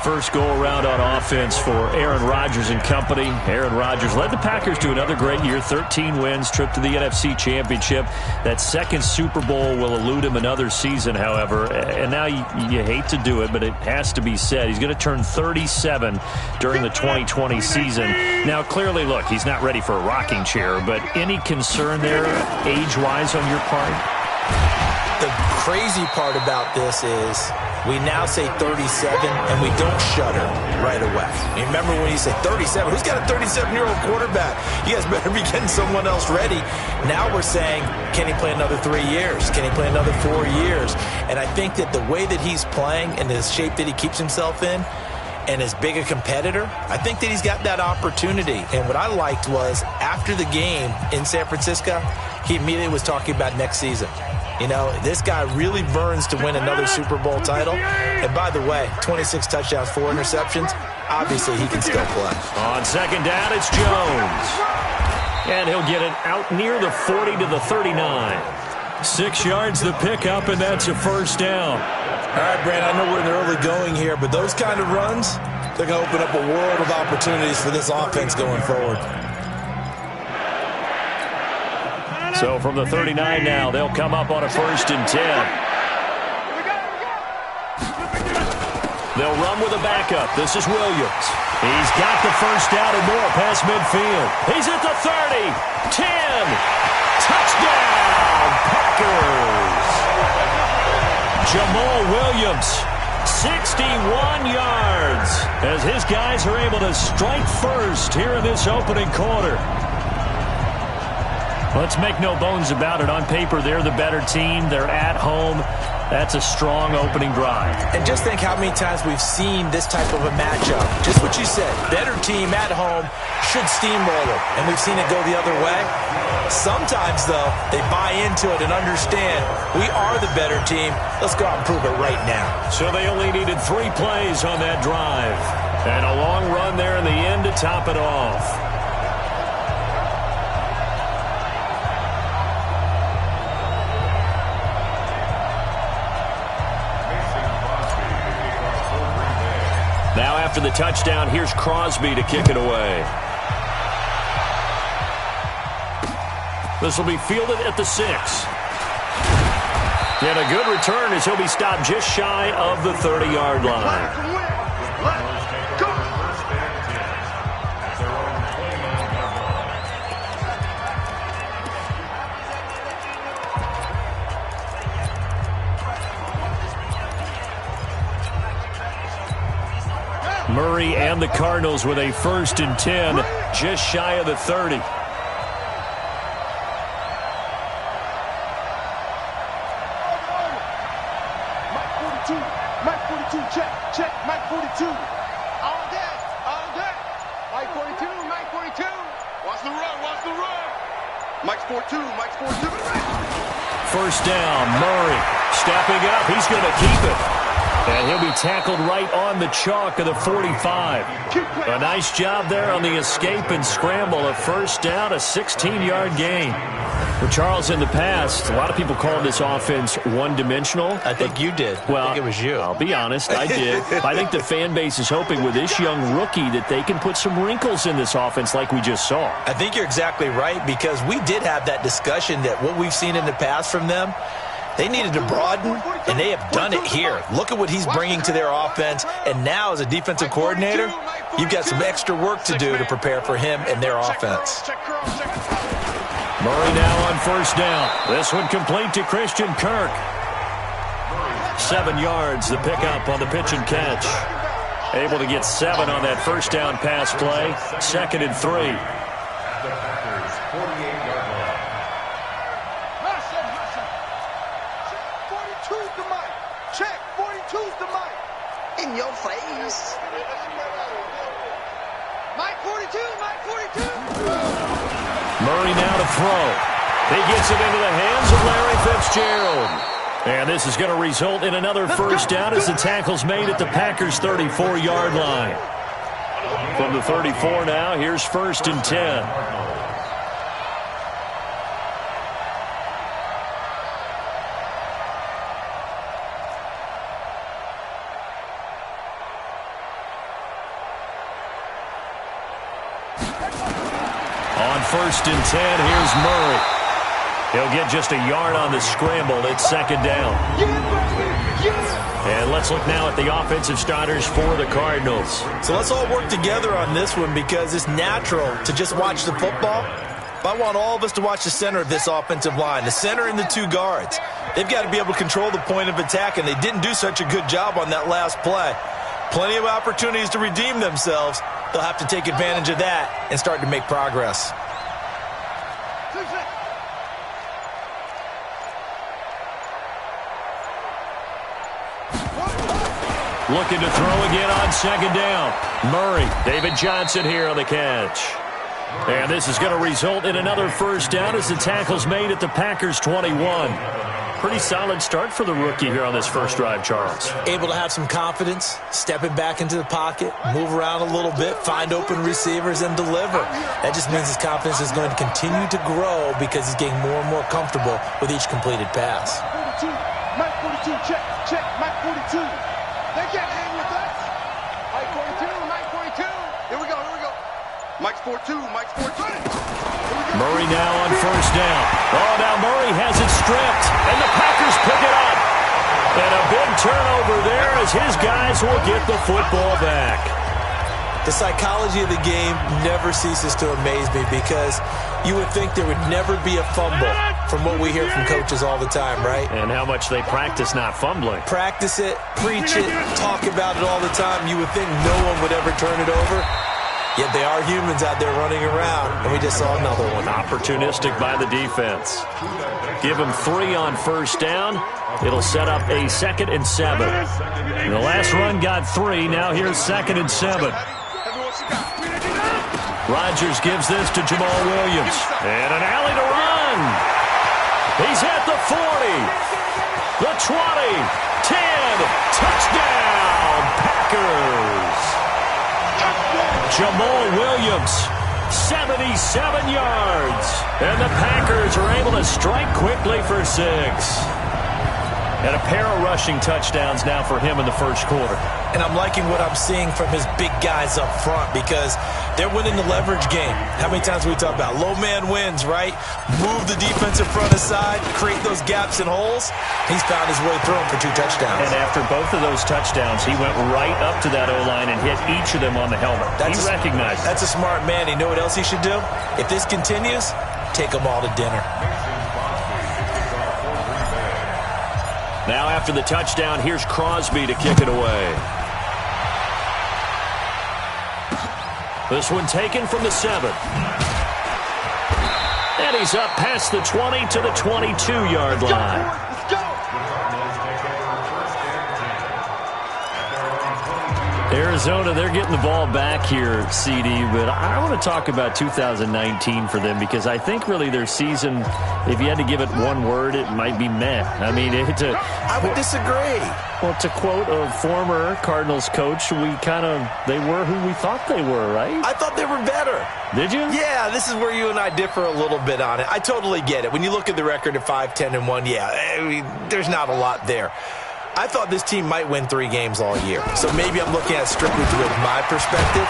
First go-around on offense for Aaron Rodgers and company. Aaron Rodgers led the Packers to another great year, 13 wins, trip to the NFC Championship. That second Super Bowl will elude him another season, however. And now you hate to do it, but it has to be said. He's going to turn 37 during the 2020 season. Now, clearly, look, he's not ready for a rocking chair, but any concern there age-wise on your part? the crazy part about this is we now say 37, and we don't shudder right away. You remember when you say 37? Who's got a 37-year-old quarterback? You guys better be getting someone else ready. Now we're saying, can he play another 3 years? Can he play another 4 years? And I think that the way that he's playing and the shape that he keeps himself in, and as big a competitor, I think that he's got that opportunity. And what I liked was, after the game in San Francisco, he immediately was talking about next season. You know, this guy really burns to win another Super Bowl title. And by the way, 26 touchdowns, 4 interceptions. Obviously, he can still play. On second down, it's Jones. And he'll get it out near the 40 to the 39. 6 yards the pickup, and that's a first down. All right, Brand, I know we're in the early going here, but those kind of runs, they're going to open up a world of opportunities for this offense going forward. So from the 39 now, they'll come up on a 1st and 10. They'll run with a backup. This is Williams. He's got the first down and more past midfield. He's at the 30, 10, touchdown, Packers. Jamal Williams, 61 yards, as his guys are able to strike first here in this opening quarter. Let's make no bones about it. On paper, they're the better team. They're at home. That's a strong opening drive. And just think how many times we've seen this type of a matchup. Just what you said, better team at home should steamroll it. And we've seen it go the other way. Sometimes, though, they buy into it and understand we are the better team. Let's go out and prove it right now. So they only needed 3 plays on that drive. And a long run there in the end to top it off. Now after the touchdown, here's Crosby to kick it away. This will be fielded at the 6. And a good return as he'll be stopped just shy of the 30-yard line. Murray and the Cardinals with a 1st and 10, just shy of the 30. Mike 42, check, Mike 42. All day. Mike 42, Mike 42. Watch the run. Mike's 42. First down, Murray stepping up. He's going to keep it. And he'll be tackled right on the chalk of the 45. A nice job there on the escape and scramble. A first down, a 16-yard gain. For Charles, in the past, a lot of people called this offense one-dimensional. I think you did. Well, I think it was you. I'll be honest, I did. I think the fan base is hoping with this young rookie that they can put some wrinkles in this offense like we just saw. I think you're exactly right, because we did have that discussion that what we've seen in the past from them, they needed to broaden, and they have done it here. Look at what he's bringing to their offense, and now as a defensive coordinator, you've got some extra work to do to prepare for him and their offense. Murray now on first down. This one complete to Christian Kirk. 7 yards, the pickup on the pitch and catch. Able to get 7 on that first down pass play. 2nd and 3. In your face. Mike 42. Murray now to throw. He gets it into the hands of Larry Fitzgerald. And this is going to result in another first down as the tackle's made at the Packers' 34-yard line. From the 34 now, here's 1st and 10. On 1st and 10, here's Murray. He'll get just a yard on the scramble. It's 2nd down. And let's look now at the offensive starters for the Cardinals. So let's all work together on this one, because it's natural to just watch the football But I want all of us to watch the center of this offensive line, the center and the two guards. They've got to be able to control the point of attack, and they didn't do such a good job on that last play. Plenty of opportunities to redeem themselves. They'll have to take advantage of that and start to make progress. Looking to throw again on second down. Murray, David Johnson here on the catch. And this is going to result in another first down as the tackle's made at the Packers' 21. Pretty solid start for the rookie here on this first drive, Charles. Able to have some confidence, stepping back into the pocket, move around a little bit, find open receivers, and deliver. That just means his confidence is going to continue to grow because he's getting more and more comfortable with each completed pass. 42, Mike 42, check, Mike 42. They can't hang with us. Mike 42. Here we go. Mike's 4-2, Mike's 4-2. Murray now on first down. Oh, now Murray has it stripped, and the Packers pick it up. And a big turnover there as his guys will get the football back. The psychology of the game never ceases to amaze me because you would think there would never be a fumble from what we hear from coaches all the time, right? And how much they practice not fumbling. Practice it, preach it, talk about it all the time. You would think no one would ever turn it over. Yet they are humans out there running around, and we just saw another one. Opportunistic by the defense. Give them 3 on first down. It'll set up a 2nd and 7. And the last run got 3. Now here's 2nd and 7. Rodgers gives this to Jamal Williams. And an alley to run. He's at the 40. The 20. 10. Touchdown, Packers. Jamal Williams, 77 yards. And the Packers are able to strike quickly for 6. And a pair of rushing touchdowns now for him in the first quarter. And I'm liking what I'm seeing from his big guys up front because they're winning the leverage game. How many times we talk about low man wins, right? Move the defensive front aside, create those gaps and holes. He's found his way through them for 2 touchdowns. And after both of those touchdowns, he went right up to that O-line and hit each of them on the helmet. He recognized it. That's a smart man. You know what else he should do? If this continues, take them all to dinner. Now after the touchdown, here's Crosby to kick it away. This one taken from the 7. And he's up past the 20 to the 22-yard line. Let's go. Arizona, they're getting the ball back here, CD, but I want to talk about 2019 for them because I think really their season, if you had to give it one word, it might be meh. I mean, I would disagree. Well, to quote a former Cardinals coach, they were who we thought they were, right? I thought they were better. Did you? Yeah, this is where you and I differ a little bit on it. I totally get it. When you look at the record of 5-10-1, yeah, I mean, there's not a lot there. I thought this team might win 3 games all year. So maybe I'm looking at it strictly through my perspective.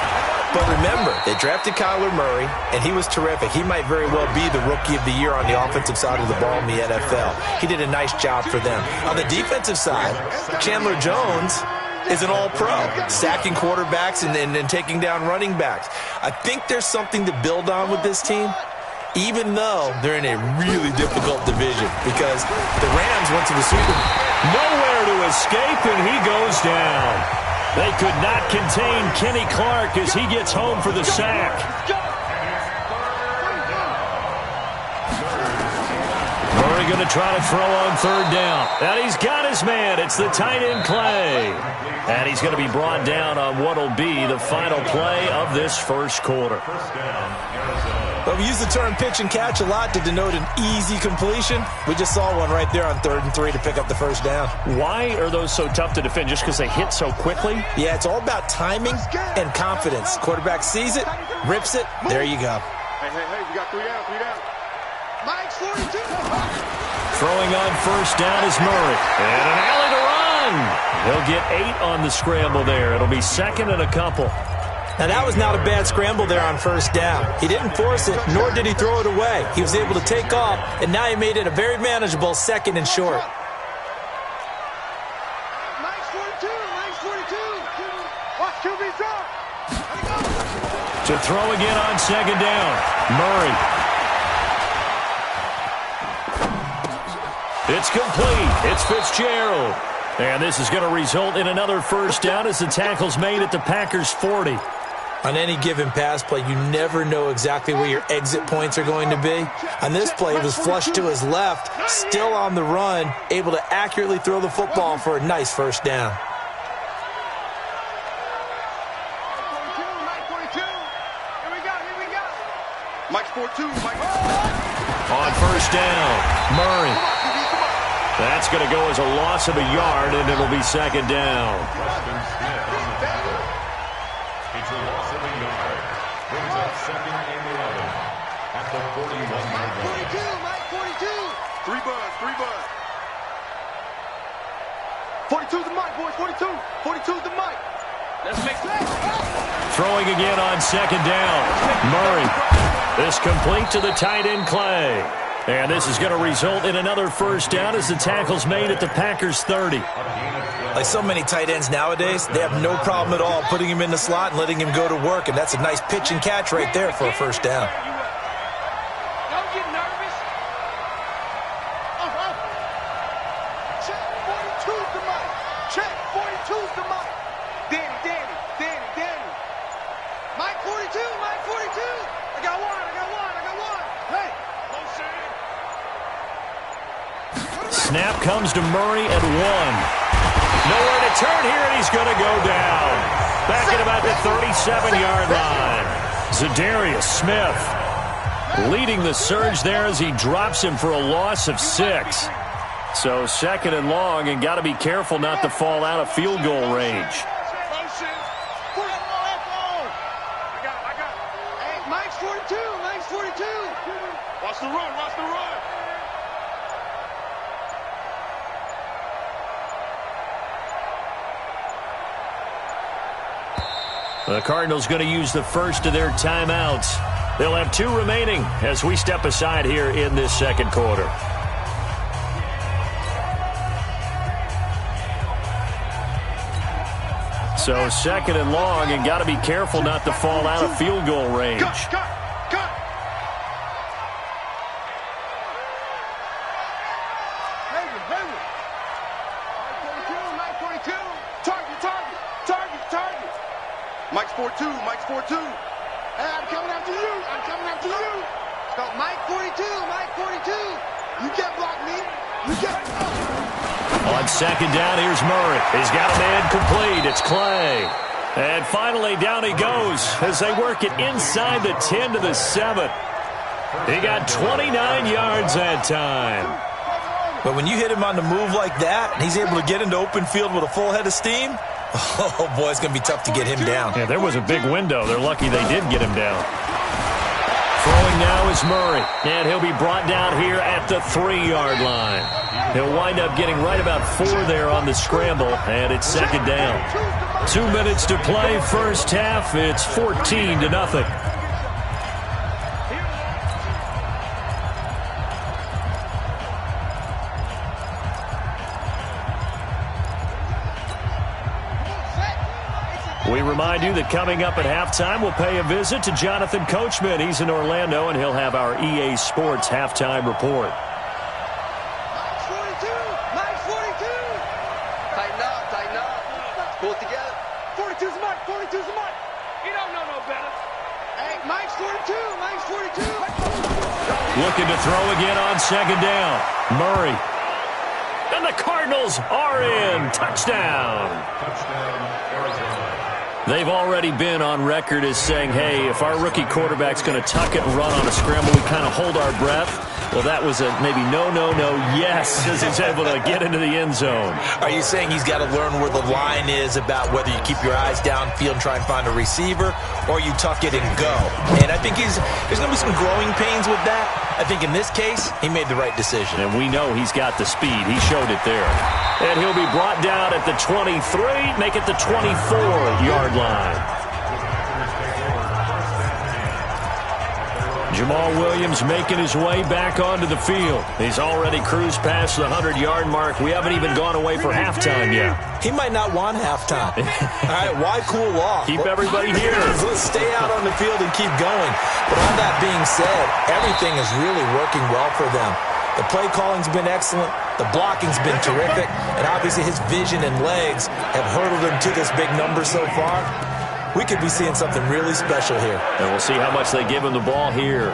But remember, they drafted Kyler Murray, and he was terrific. He might very well be the rookie of the year on the offensive side of the ball in the NFL. He did a nice job for them. On the defensive side, Chandler Jones is an all-pro, sacking quarterbacks and taking down running backs. I think there's something to build on with this team, even though they're in a really difficult division because the Rams went to the Super Bowl. Nowhere to escape, and he goes down. They could not contain Kenny Clark as he gets home for the sack. Murray going to try to throw on 3rd down. And he's got his man. It's the tight end Clay. And he's going to be brought down on what will be the final play of this first quarter. But we use the term pitch and catch a lot to denote an easy completion. We just saw one right there on 3rd and 3 to pick up the first down. Why are those so tough to defend? Just because they hit so quickly? Yeah, it's all about timing and confidence. Quarterback sees it, rips it, there you go. Hey, we got 3 down. Mike's 42. Throwing on first down is Murray. And an alley to run. He'll get 8 on the scramble there. It'll be 2nd and a couple. Now, that was not a bad scramble there on first down. He didn't force it, nor did he throw it away. He was able to take off, and now he made it a very manageable 2nd and short. Mike's 42. Watch QB drop. To throw again on 2nd down. Murray It's complete. It's Fitzgerald. And this is going to result in another first down as the tackle's made at the Packers' 40. On any given pass play, you never know exactly where your exit points are going to be. On this play, it was flushed to his left, still on the run, able to accurately throw the football for a nice first down. Mike's 4-2. On first down, Murray. That's going to go as a loss of a yard, and it'll be second down. It's a loss of a yard. Brings up second and 11 at the 41-yard line. 42. Three buzz. 42's the mic, boys. 42. 42's the mic. Let's make that. Throwing again on second down, Murray. This complete to the tight end, Clay. And this is going to result in another first down as the tackle's made at the Packers' 30. Like so many tight ends nowadays, they have no problem at all putting him in the slot and letting him go to work, and that's a nice pitch and catch right there for a first down. Don't get nervous. Check 42's the mic. Check 42's the mic. Danny. Mike 42. I got one. Hey. Snap comes to Murray at 1. Nowhere to turn here, and he's going to go down. Back at about the 37-yard line. Zadarius Smith leading the surge there as he drops him for a loss of 6. So second and long, and got to be careful not to fall out of field goal range. Mike's 42. Watch the run. The Cardinals going to use the first of their timeouts. They'll have 2 remaining as we step aside here in this second quarter. So second and long, and got to be careful not to fall out of field goal range. Cut. Mike 42. Target. Mike's 4-2. Hey, I'm coming after you. So Mike 42. You can't block me. On second down, here's Murray. He's got a man complete. It's Clay. And finally, down he goes as they work it inside the 10 to the 7. He got 29 yards that time. But when you hit him on the move like that, and he's able to get into open field with a full head of steam, oh, boy, it's going to be tough to get him down. Yeah, there was a big window. They're lucky they did get him down. Throwing now is Murray, and he'll be brought down here at the 3-yard line. He'll wind up getting right about 4 there on the scramble, and it's second down. 2 minutes to play, first half. It's 14-0. We remind you that coming up at halftime, we'll pay a visit to Jonathan Coachman. He's in Orlando, and he'll have our EA Sports halftime report. Mike's 42. Tighten up. Pull it together. 42's the mic. You don't know no better. Hey, Mike's 42. Looking to throw again on second down. Murray. And the Cardinals are in. Touchdown. Arizona. They've already been on record as saying, hey, if our rookie quarterback's going to tuck it and run on a scramble, we kind of hold our breath. Well, that was a maybe no, yes, as he's able to get into the end zone. Are you saying he's got to learn where the line is about whether you keep your eyes downfield and try and find a receiver, or you tuck it and go? And I think there's going to be some growing pains with that. I think in this case, he made the right decision. And we know he's got the speed. He showed it there. And he'll be brought down at the 23, make it the 24-yard line. Jamal Williams making his way back onto the field. He's already cruised past the 100-yard mark. We haven't even gone away for halftime yet. He might not want halftime. All right, why cool off? Keep everybody here. Let's stay out on the field and keep going. But all that being said, everything is really working well for them. The play calling's been excellent. The blocking's been terrific. And obviously his vision and legs have hurdled him to this big number so far. We could be seeing something really special here. And we'll see how much they give him the ball here.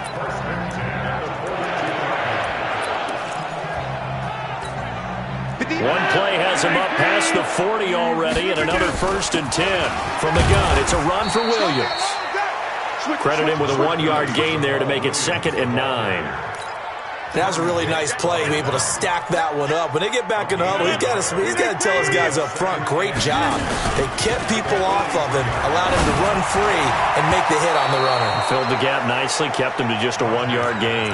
One play has him up past the 40 already, and another 1st and 10. From the gun, it's a run for Williams. Credit him with a 1-yard gain there to make it 2nd and 9. That was a really nice play to be able to stack that one up. When they get back in the huddle, he's got to tell his guys up front, great job. They kept people off of him, allowed him to run free and make the hit on the runner. Filled the gap nicely, kept him to just a 1-yard gain.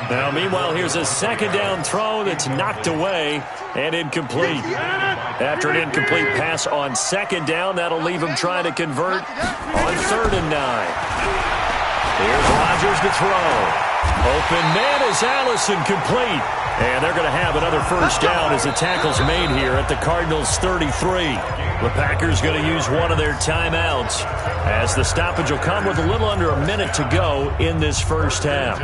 Now, meanwhile, here's a 2nd down throw that's knocked away and incomplete. After an incomplete pass on 2nd down, that'll leave him trying to convert on 3rd and 9. Here's Rodgers to throw. Open man is Allison, complete. And they're going to have another 1st down as the tackle's made here at the Cardinals' 33. The Packers going to use one of their timeouts as the stoppage will come with a little under a minute to go in this 1st half.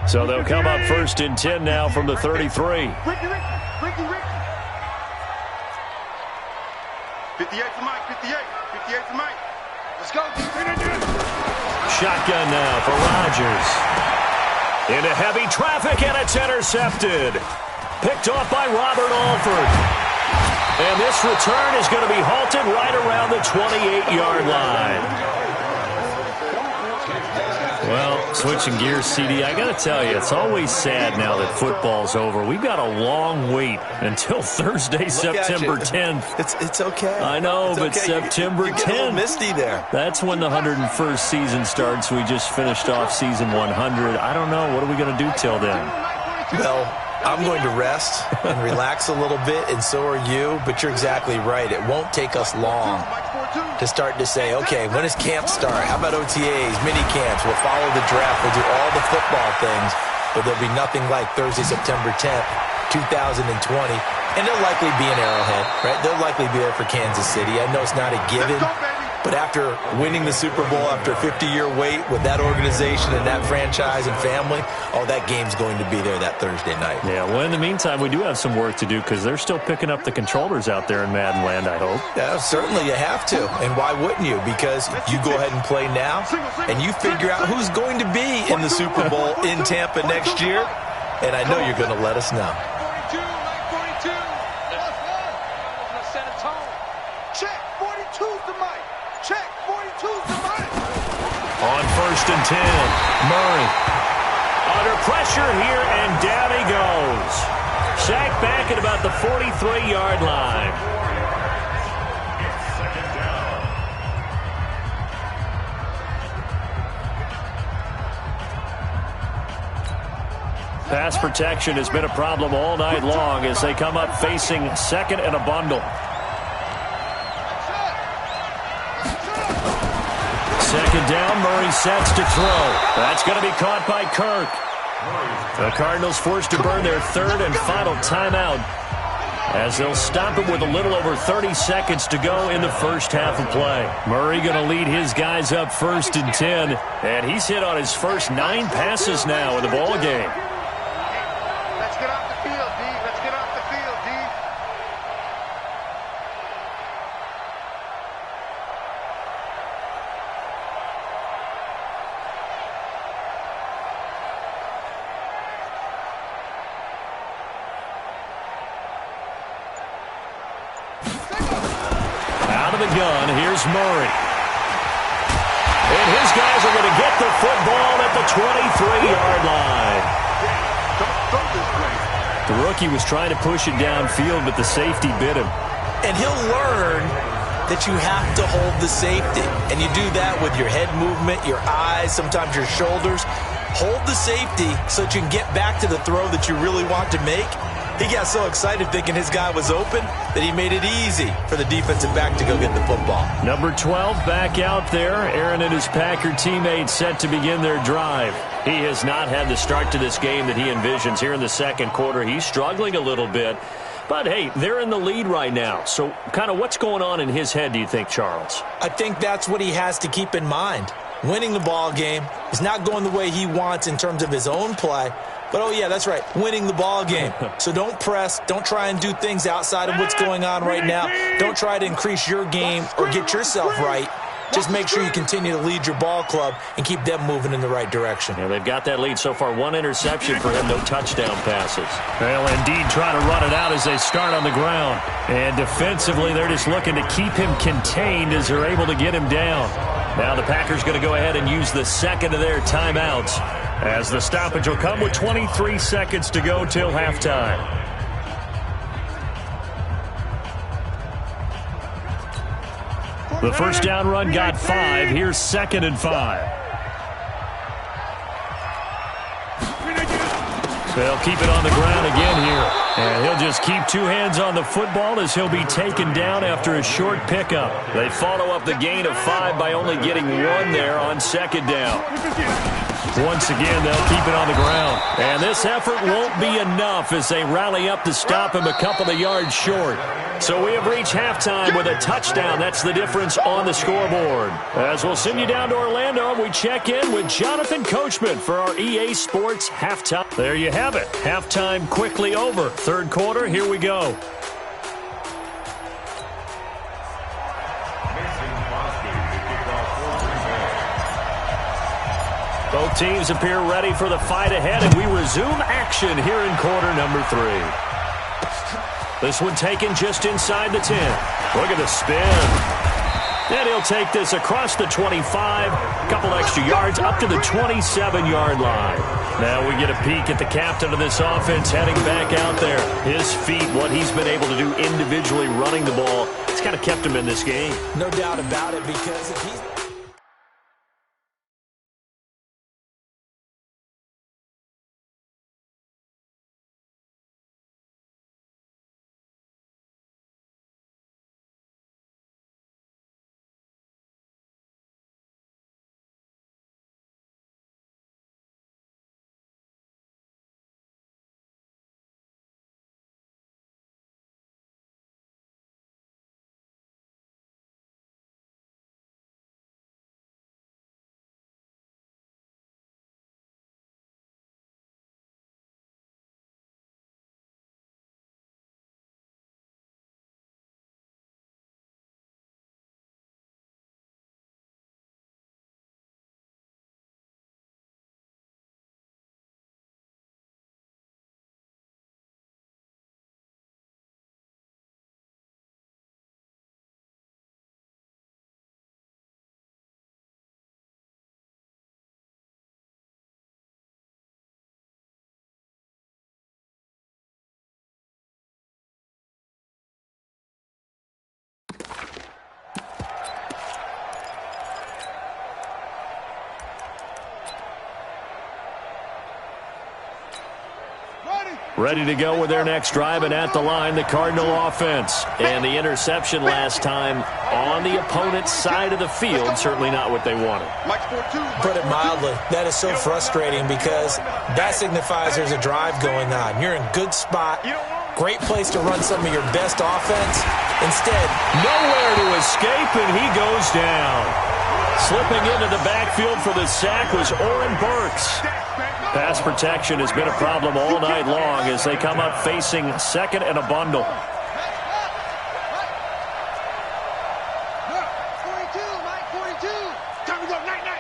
So they'll come up 1st and 10 now from the 33. Ricky. 58 for Mike, 58 for Mike. Let's go. Shotgun now for Rodgers. Into heavy traffic, and it's intercepted. Picked off by Robert Alford. And this return is going to be halted right around the 28-yard line. Well, switching gears, CD, I got to tell you, it's always sad now that football's over. We've got a long wait until Thursday, September 10th. It's okay. I know, it's but okay. September 10th. You get a little misty there. That's when the 101st season starts. We just finished off season 100. I don't know. What are we going to do till then? Well, I'm going to rest and relax a little bit, and so are you. But you're exactly right. It won't take us long to start to say, okay, when does camp start? How about OTAs, mini camps? We'll follow the draft. We'll do all the football things, but there'll be nothing like Thursday, September 10th, 2020. And they'll likely be in Arrowhead, right? They'll likely be there for Kansas City. I know it's not a given, but after winning the Super Bowl, after a 50-year wait with that organization and that franchise and family, oh, that game's going to be there that Thursday night. Yeah, well, in the meantime, we do have some work to do because they're still picking up the controllers out there in Madden Land, I hope. Yeah, certainly you have to. And why wouldn't you? Because you go ahead and play now, and you figure out who's going to be in the Super Bowl in Tampa next year, and I know you're going to let us know. On 1st and 10, Murray under pressure here, and down he goes. Sacked back at about the 43-yard line. Pass protection has been a problem all night long as they come up facing 2nd and a bundle. 2nd down, Murray sets to throw. That's going to be caught by Kirk. The Cardinals forced to burn their 3rd and final timeout as they'll stop it with a little over 30 seconds to go in the 1st half of play. Murray going to lead his guys up 1st and 10, and he's hit on his first 9 passes now in the ball game. Let's get off the field, D. Let's get off the field, D. Out of the gun, here's Murray. And his guys are going to get the football at the 23-yard line. The rookie was trying to push it downfield, but the safety bit him. And he'll learn that you have to hold the safety. And you do that with your head movement, your eyes, sometimes your shoulders. Hold the safety so that you can get back to the throw that you really want to make. He got so excited thinking his guy was open that he made it easy for the defensive back to go get the football. Number 12 back out there. Aaron and his Packer teammates set to begin their drive. He has not had the start to this game that he envisions here in the 2nd quarter. He's struggling a little bit. But, hey, they're in the lead right now. So kind of what's going on in his head, do you think, Charles? I think that's what he has to keep in mind. Winning the ball game is not going the way he wants in terms of his own play. But, oh, yeah, that's right, winning the ball game. So don't press. Don't try and do things outside of what's going on right now. Don't try to increase your game or get yourself right. Just make sure you continue to lead your ball club and keep them moving in the right direction. Yeah, they've got that lead so far. 1 interception for him, no touchdown passes. Well, indeed, trying to run it out as they start on the ground. And defensively, they're just looking to keep him contained as they're able to get him down. Now the Packers going to go ahead and use the second of their timeouts as the stoppage will come with 23 seconds to go till halftime. The first down run got 5. Here's 2nd and 5. They'll keep it on the ground again here. And he'll just keep 2 hands on the football as he'll be taken down after a short pickup. They follow up the gain of 5 by only getting 1 there on 2nd down. Once again, they'll keep it on the ground. And this effort won't be enough as they rally up to stop him a couple of yards short. So we have reached halftime with a touchdown. That's the difference on the scoreboard. As we'll send you down to Orlando, we check in with Jonathan Coachman for our EA Sports halftime. There you have it. Halftime quickly over. Third quarter, here we go. Both teams appear ready for the fight ahead, and we resume action here in quarter number 3. This one taken just inside the 10. Look at the spin. And he'll take this across the 25, a couple extra yards up to the 27-yard line. Now we get a peek at the captain of this offense heading back out there. His feet, what he's been able to do individually running the ball, it's kind of kept him in this game. No doubt about it, because if he's... Ready to go with their next drive, and at the line, the Cardinal offense. And the interception last time on the opponent's side of the field, certainly not what they wanted. Put it mildly, that is so frustrating because that signifies there's a drive going on. You're in good spot, great place to run some of your best offense. Instead, nowhere to escape, and he goes down. Slipping into the backfield for the sack was Oren Burks. Pass protection has been a problem all night long as they come up facing 2nd and a bundle. 42, Mike, 42. Time to go, night.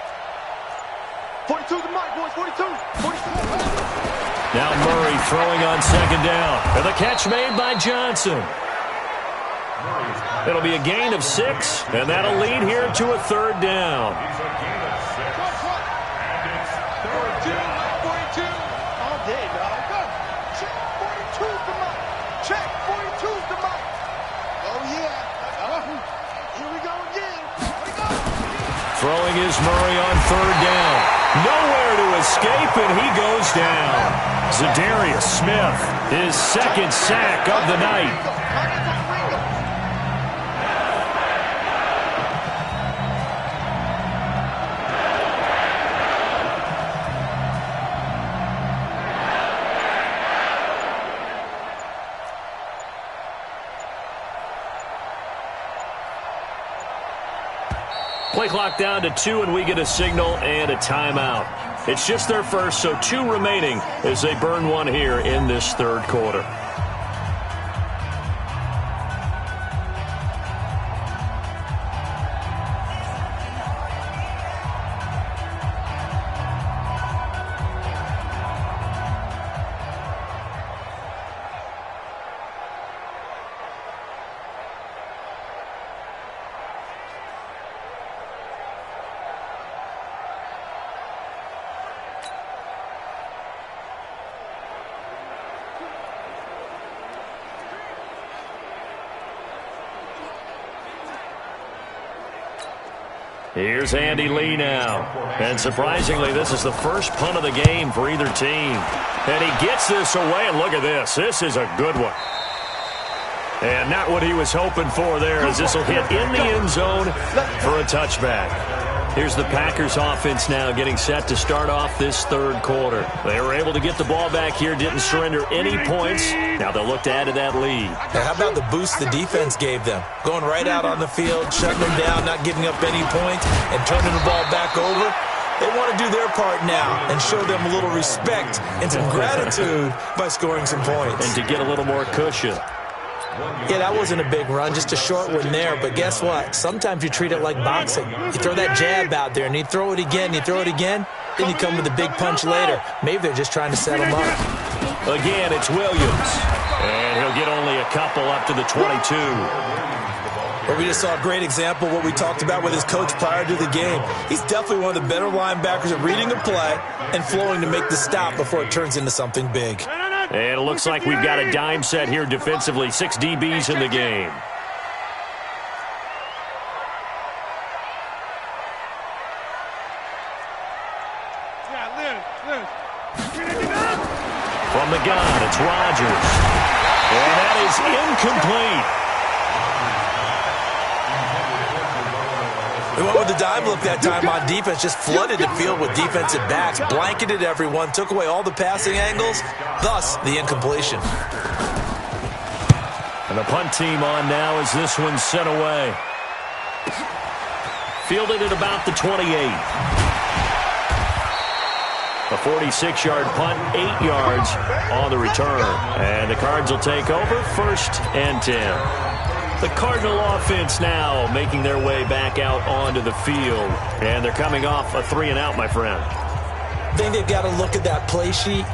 42 to Mike, boys, 42. Now Murray throwing on 2nd down. And the catch made by Johnson. It'll be a gain of 6, and that'll lead here to a 3rd down. Throwing is Murray on 3rd down. Nowhere to escape, and he goes down. Zadarius Smith, his 2nd sack of the night. Play clock down to 2, and we get a signal and a timeout. It's just their first, so 2 remaining as they burn one here in this third quarter. Here's Andy Lee now. And surprisingly, this is the first punt of the game for either team. And he gets this away, and look at this. This is a good one. And not what he was hoping for there, as this will hit in the end zone for a touchback. Here's the Packers offense now getting set to start off this third quarter. They were able to get the ball back here, didn't surrender any points. Now they'll look to add to that lead. Now, how about the boost the defense gave them? Going right out on the field, shutting them down, not giving up any points, and turning the ball back over. They want to do their part now and show them a little respect and some gratitude by scoring some points. And to get a little more cushion. Yeah, that wasn't a big run, just a short one there. But guess what? Sometimes you treat it like boxing. You throw that jab out there, and you throw it again, then you come with a big punch later. Maybe they're just trying to set him up. Again, it's Williams. And he'll get only a couple up to the 22. Well, we just saw a great example of what we talked about with his coach prior to the game. He's definitely one of the better linebackers at reading a play and flowing to make the stop before it turns into something big. And it looks like we've got a dime set here defensively. 6 DBs in the game. From the gun, it's Rodgers. And that is incomplete. We went with the dime look that time on defense, just flooded the field with defensive backs, blanketed everyone, took away all the passing angles, thus the incompletion. And the punt team on now as this one's sent away. Fielded at about the 28. A 46-yard punt, 8 yards on the return. And the Cards will take over, 1st and 10. The Cardinal offense now making their way back out onto the field. And they're coming off a 3-and-out, my friend. I think they've got to look at that play sheet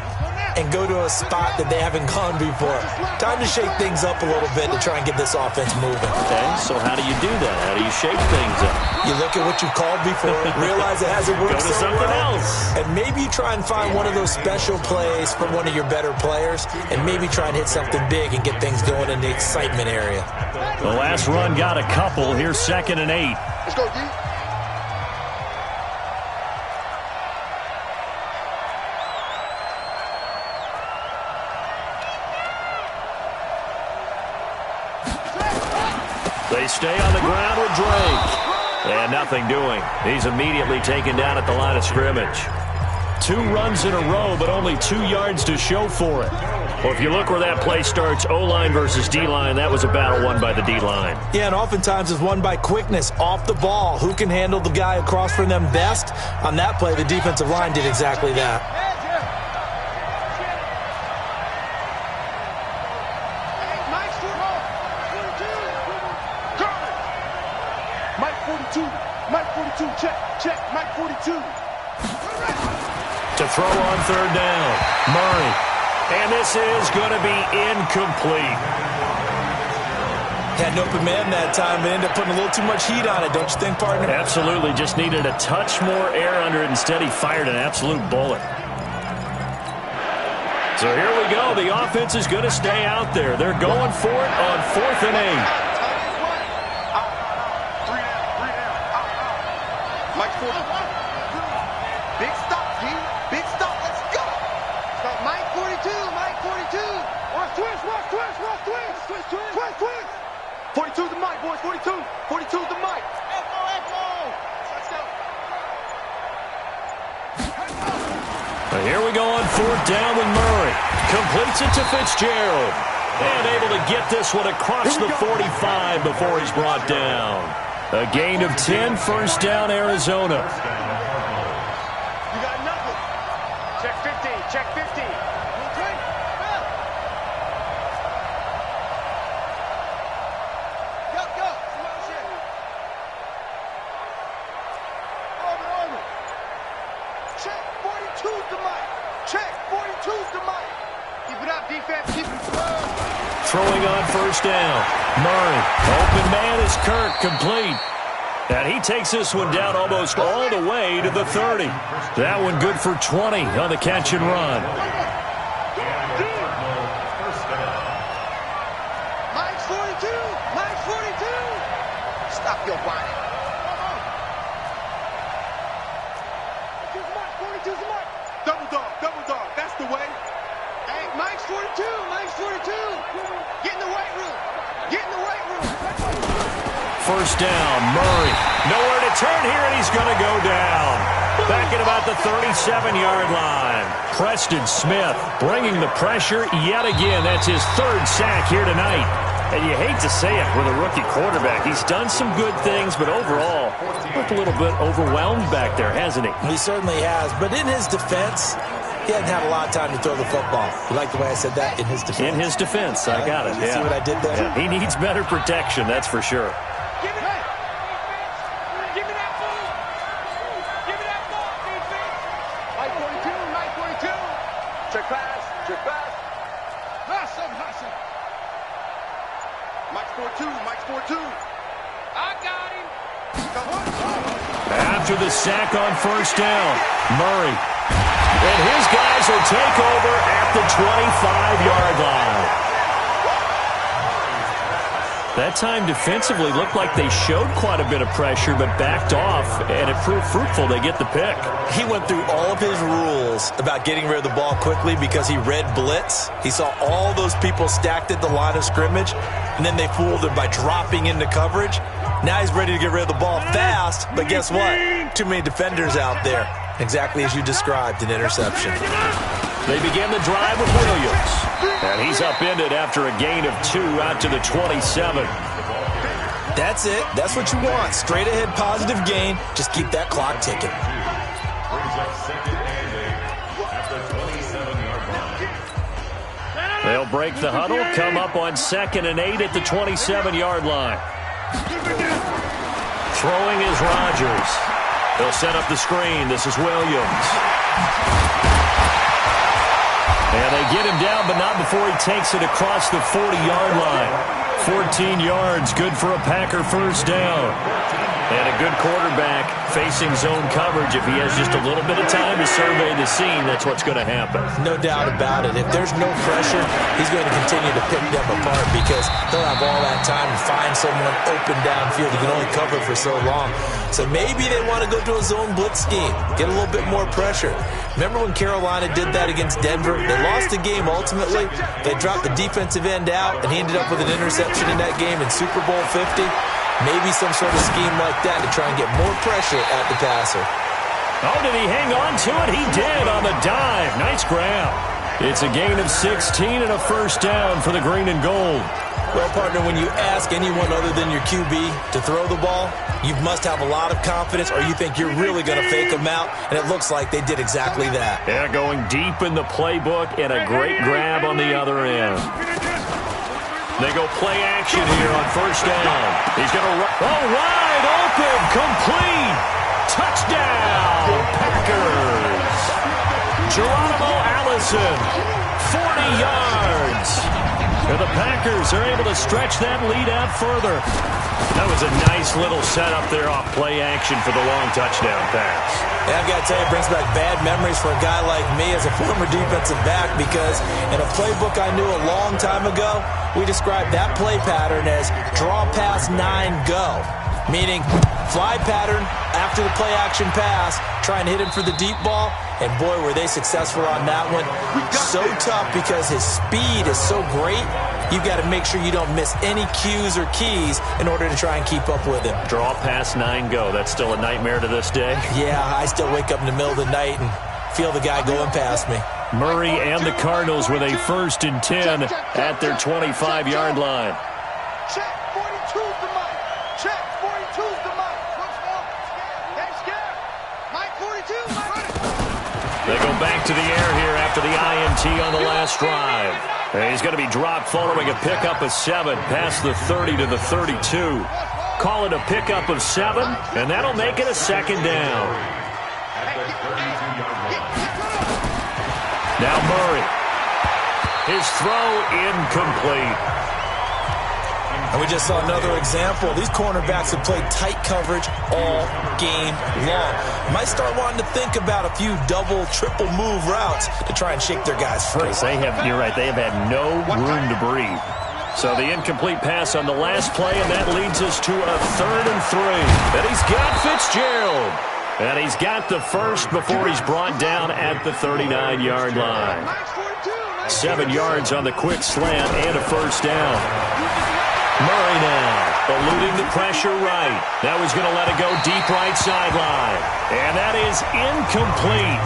and go to a spot that they haven't gone before. Time to shake things up a little bit to try and get this offense moving. Okay, so how do you do that? How do you shake things up? You look at what you've called before, realize it hasn't worked so something well, else. And maybe you try and find one of those special plays from one of your better players, and maybe try and hit something big and get things going in the excitement area. The last run got a couple. Here's 2nd and 8. Let's go, D. They stay on the ground with Drake. And nothing doing. He's immediately taken down at the line of scrimmage. 2 runs in a row, but only 2 yards to show for it. Well, if you look where that play starts, O-line versus D-line, that was a battle won by the D-line. Yeah, and oftentimes it's won by quickness, off the ball. Who can handle the guy across from them best? On that play, the defensive line did exactly that. Check, Mike 42. To throw on 3rd down, Murray. And this is going to be incomplete. Had an open man that time, but ended up putting a little too much heat on it, don't you think, partner? Absolutely. Just needed a touch more air under it. Instead, he fired an absolute bullet. So here we go. The offense is going to stay out there. They're going for it on 4th and 8. Mike 40. Big stop, D. Big stop. Let's go. Stop. Mike 42. Mike 42. Watch twist. Watch twist. Watch twist. Twist. Twist. Twist. Twist. 42 the mic, boys. 42. 42 the mic. Echo. Echo. Here we go on 4th down with Murray. Completes it to Fitzgerald. And able to get this one across the 45 before he's brought down. A gain of 10, first down, Arizona. You got nothing. Check 50. Check 50. Go. Over. Check 42's the mic. Check 42's the mic. Keep it up, defense. Keep it slow. Throwing on first down. Murray. Open man is Kirk, complete. And he takes this one down almost all the way to the 30. That one good for 20 on the catch and run. Mike's 42. Mike's 42. Stop your whining. 42's the mark. Double dog. That's the way. Hey, Mike's 42. Mike's 42. Get in the weight room. First down, Murray. Nowhere to turn here, and he's going to go down. Back at about the 37-yard line. Preston Smith bringing the pressure yet again. That's his third sack here tonight. And you hate to say it with a rookie quarterback. He's done some good things, but overall, looked a little bit overwhelmed back there, hasn't he? He certainly has. But in his defense, he hadn't had a lot of time to throw the football. You like the way I said that? In his defense. In his defense. I got it. You see what I did there? Yeah. He needs better protection, that's for sure. Give me that ball. Give me that ball, defense. Mike 42. Check pass. Hustle. Mike's 42. I got him. Come on. After the sack on first down, Murray. And his guys will take over at the 25-yard line. That time defensively looked like they showed quite a bit of pressure but backed off, and it proved fruitful. They get the pick. He went through all of his rules about getting rid of the ball quickly because he read blitz. He saw all those people stacked at the line of scrimmage, and then they fooled him by dropping into coverage. Now he's ready to get rid of the ball fast, but guess what? Too many defenders out there. Exactly as you described, an interception. They begin the drive with Williams. And he's upended after a gain of 2 out to the 27. That's it. That's what you want. Straight ahead positive gain. Just keep that clock ticking. They'll break the huddle, come up on 2nd and 8 at the 27-yard line. Throwing is Rodgers. They'll set up the screen. This is Williams. And they get him down, but not before he takes it across the 40-yard line. 14 yards, good for a Packer first down. And a good quarterback facing zone coverage. If he has just a little bit of time to survey the scene, that's what's going to happen. No doubt about it. If there's no pressure, he's going to continue to pick them apart because they'll have all that time to find someone open downfield. He can only cover for so long. So maybe they want to go to a zone blitz scheme, get a little bit more pressure. Remember when Carolina did that against Denver? They lost the game ultimately. They dropped the defensive end out, and he ended up with an interception in that game in Super Bowl 50. Maybe some sort of scheme like that to try and get more pressure at the passer. Oh, did he hang on to it? He did on the dive. Nice grab. It's a gain of 16 and a first down for the green and gold. Well, partner, when you ask anyone other than your QB to throw the ball, you must have a lot of confidence or you think you're really going to fake them out, and it looks like they did exactly that. Yeah, going deep in the playbook and a great grab on the other end. They go play action here on first down. He's going to run. Oh, wide open, complete. Touchdown, Packers. Geronimo Allison, 40 yards. And the Packers are able to stretch that lead out further. That was a nice little setup there off play action for the long touchdown pass. Yeah, I've got to tell you, it brings back bad memories for a guy like me as a former defensive back because in a playbook I knew a long time ago, we described that play pattern as draw pass 9 go, meaning fly pattern after the play action pass, try and hit him for the deep ball, and boy, were they successful on that one. So tough because his speed is so great, you've got to make sure you don't miss any cues or keys in order to try and keep up with him. Draw pass 9 go. That's still a nightmare to this day? Yeah, I still wake up in the middle of the night and feel the guy going past me. Murray and the Cardinals with a 1st and 10 at their 25-yard line. Check 42's the mic. Check. 42's the Mike. Hey, scared. Mike 42. They go back to the air here after the INT on the last drive. And he's going to be dropped following a pickup of 7 past the 30 to the 32. Call it a pickup of 7, and that'll make it a second down. Now Murray. His throw incomplete. And we just saw another example. These cornerbacks have played tight coverage all game long. Might start wanting to think about a few double, triple move routes to try and shake their guys free. You're right, they have had no room to breathe. So the incomplete pass on the last play, and that leads us to a 3rd and 3. And he's got Fitzgerald. And he's got the first before he's brought down at the 39-yard line. 7 yards on the quick slant and a first down. Murray now, eluding the pressure right. Now he's going to let it go deep right sideline. And that is incomplete.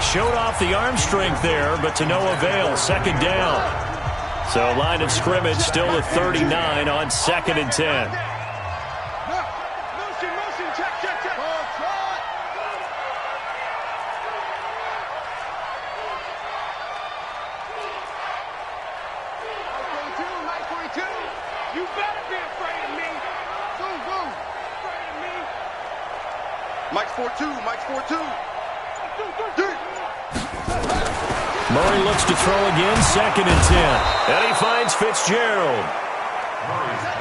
Showed off the arm strength there, but to no avail. Second down. So line of scrimmage still at 39 on 2nd and 10. Motion, check. Mike 42. You better be afraid of me. Go. Afraid of me. Mike's 4-2. Murray looks to throw again, 2nd and 10. And he finds Fitzgerald.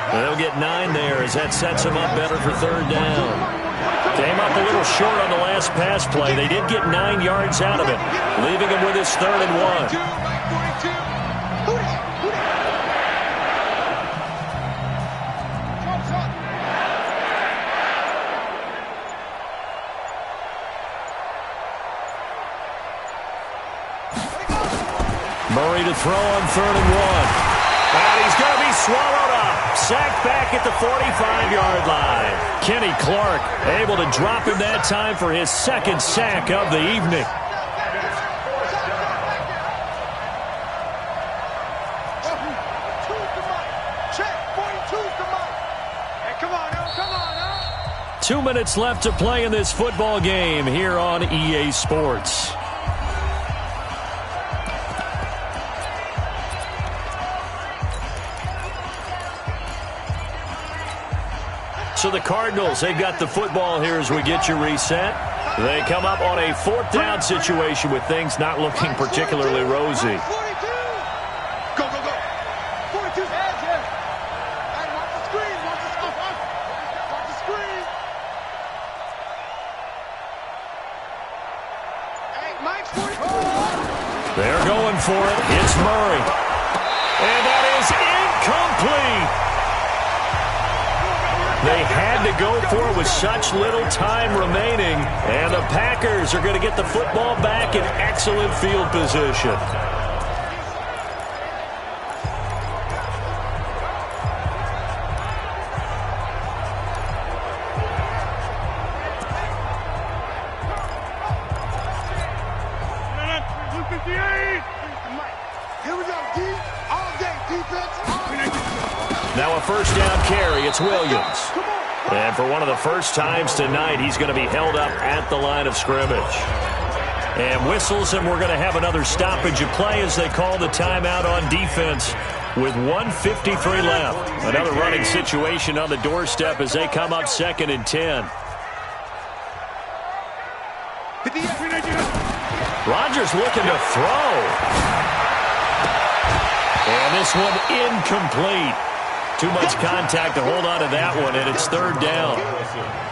And they'll get 9 there as that sets him up better for 3rd down. Came up a little short on the last pass play. They did get 9 yards out of it, leaving him with his 3rd and 1. Murray to throw on 3rd and 1. And he's going to be swallowed up. Sacked back at the 45-yard line. Kenny Clark able to drop him that time for his 2nd sack of the evening. Check. 42's the Mike. Hey, come on now. 2 minutes left to play in this football game here on EA Sports. So the Cardinals, they've got the football here as we get you reset. They come up on a 4th down situation with things not looking particularly rosy. 42. Go. 42's edge here. Hey, watch the screen. Watch the screen. Hey, Mike's 42. They're going for it. It's Murray. And that is incomplete. They had to go for it with such little time remaining, and the Packers are going to get the football back in excellent field position. Here we go, D. All day, defense. Now a first down carry. It's Williams. And for one of the first times tonight, he's going to be held up at the line of scrimmage. And whistles, and we're going to have another stoppage of play as they call the timeout on defense with 1:53 left. Another running situation on the doorstep as they come up 2nd and 10. Rodgers looking to throw. And this one incomplete. Too much contact to hold on to that one, and it's 3rd down.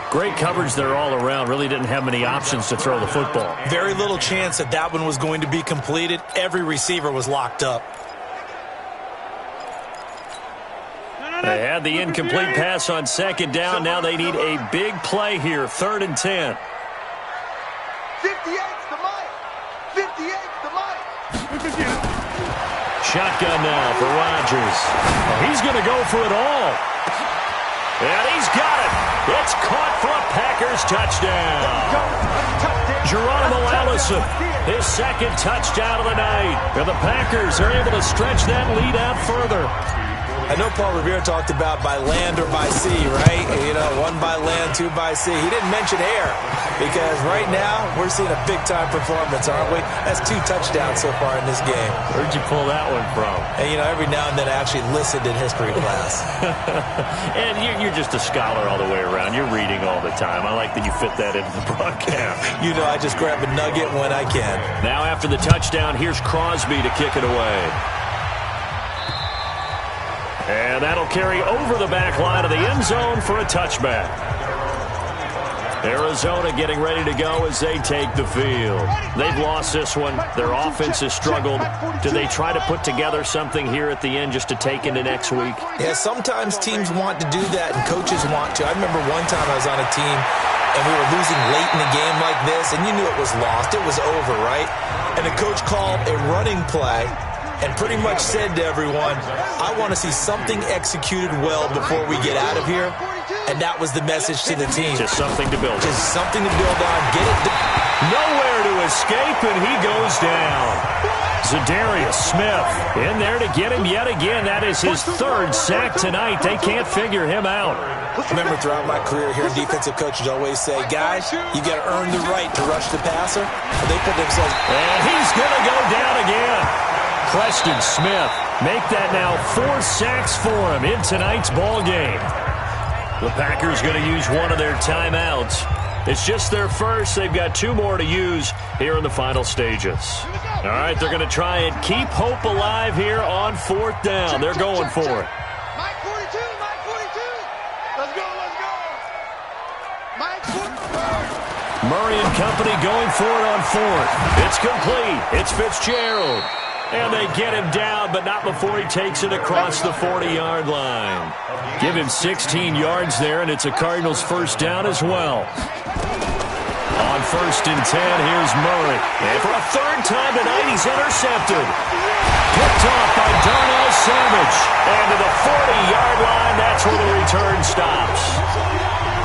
Great coverage there all around. Really didn't have many options to throw the football. Very little chance that that one was going to be completed. Every receiver was locked up. They had the incomplete pass on 2nd down. Now they need a big play here, 3rd and 10. 58's the Mike. 58's the Mike. Shotgun now for Rodgers. He's going to go for it all. And he's got it. It's caught for a Packers touchdown. Geronimo Allison, his 2nd touchdown of the night. And the Packers are able to stretch that lead out further. I know Paul Revere talked about by land or by sea, right? You know, 1 by land, 2 by sea. He didn't mention air because right now we're seeing a big-time performance, aren't we? That's 2 touchdowns so far in this game. Where'd you pull that one from? And, you know, every now and then I actually listened in history class. And you're just a scholar all the way around. You're reading all the time. I like that you fit that into the broadcast. You know, I just grab a nugget when I can. Now after the touchdown, here's Crosby to kick it away. And that'll carry over the back line of the end zone for a touchback. Arizona getting ready to go as they take the field. They've lost this one. Their offense has struggled. Do they try to put together something here at the end just to take into next week? Yeah, sometimes teams want to do that and coaches want to. I remember one time I was on a team and we were losing late in the game like this, and you knew it was lost. It was over, right? And the coach called a running play and pretty much said to everyone, I want to see something executed well before we get out of here. And that was the message to the team. Just something to build on. Just something to build on. Get it done. Nowhere to escape, and he goes down. Zadarius Smith in there to get him yet again. That is his 3rd sack tonight. They can't figure him out. Remember, throughout my career here, defensive coaches always say, guys, you got to earn the right to rush the passer. And they put themselves... And he's going to go down again. Preston Smith make that now 4 sacks for him in tonight's ball game. The Packers going to use one of their timeouts. It's just their first. They've got 2 more to use here in the final stages. All right, they're going to try and keep hope alive here on 4th down. They're going for it. Mike 42, Mike 42. Let's go, let's go. Mike 42. Murray and company going for it on 4th. It's complete. It's Fitzgerald. And they get him down, but not before he takes it across the 40-yard line. Give him 16 yards there, and it's a Cardinals first down as well. On 1st and 10, here's Murray. And for a 3rd time tonight, he's intercepted. Picked off by Darnell Savage. And to the 40-yard line, that's where the return stops.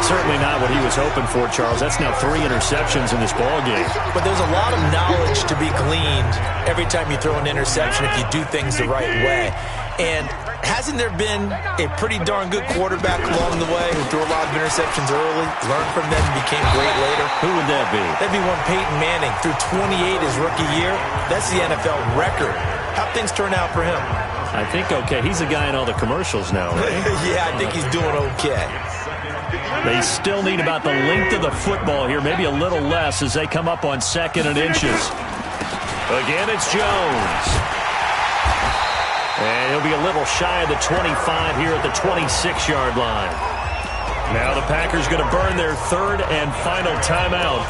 Certainly not what he was hoping for, Charles. That's now 3 interceptions in this ball game. But there's a lot of knowledge to be gleaned every time you throw an interception if you do things the right way. And hasn't there been a pretty darn good quarterback along the way who threw a lot of interceptions early, learned from them, and became great later? Who would that be? That'd be one Peyton Manning. Threw 28 his rookie year. That's the NFL record. How'd things turn out for him? I think okay. He's a guy in all the commercials now, right? Yeah, I think he's doing okay. They still need about the length of the football here, maybe a little less as they come up on 2nd and inches. Again, it's Jones. And he'll be a little shy of the 25 here at the 26-yard line. Now the Packers going to burn their 3rd and final timeout.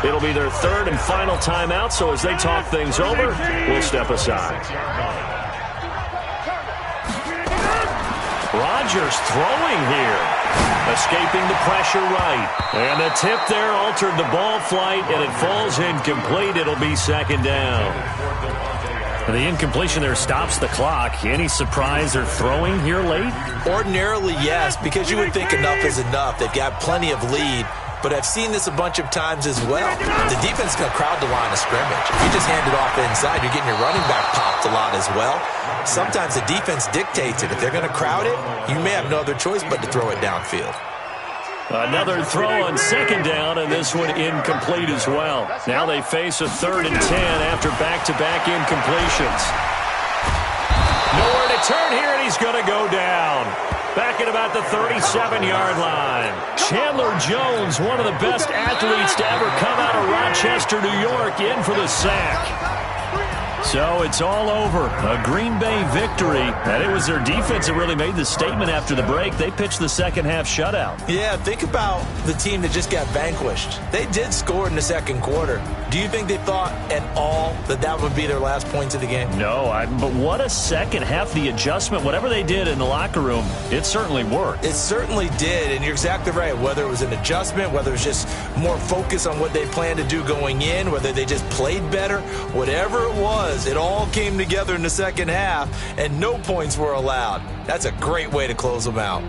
It'll be their 3rd and final timeout, so as they talk things over, we'll step aside. Rodgers throwing here. Escaping the pressure right. And the tip there altered the ball flight, and it falls incomplete. It'll be 2nd down. And the incompletion there stops the clock. Any surprise they're throwing here late? Ordinarily, yes, because you would think enough is enough. They've got plenty of lead. But I've seen this a bunch of times as well. The defense is going to crowd the line of scrimmage. If you just hand it off inside, you're getting your running back popped a lot as well. Sometimes the defense dictates it. If they're going to crowd it, you may have no other choice but to throw it downfield. Another throw on 2nd down, and this one incomplete as well. Now they face a 3rd and 10 after back-to-back incompletions. Nowhere to turn here, and he's going to go down. Back at about the 37-yard line. Chandler Jones, one of the best athletes to ever come out of Rochester, New York, in for the sack. So it's all over. A Green Bay victory. And it was their defense that really made the statement after the break. They pitched the 2nd half shutout. Yeah, think about the team that just got vanquished. They did score in the 2nd quarter. Do you think they thought at all that that would be their last points of the game? No, but what a 2nd half. The adjustment, whatever they did in the locker room, it certainly worked. It certainly did, and you're exactly right. Whether it was an adjustment, whether it was just more focus on what they planned to do going in, whether they just played better, whatever it was, it all came together in the 2nd half, and no points were allowed. That's a great way to close them out.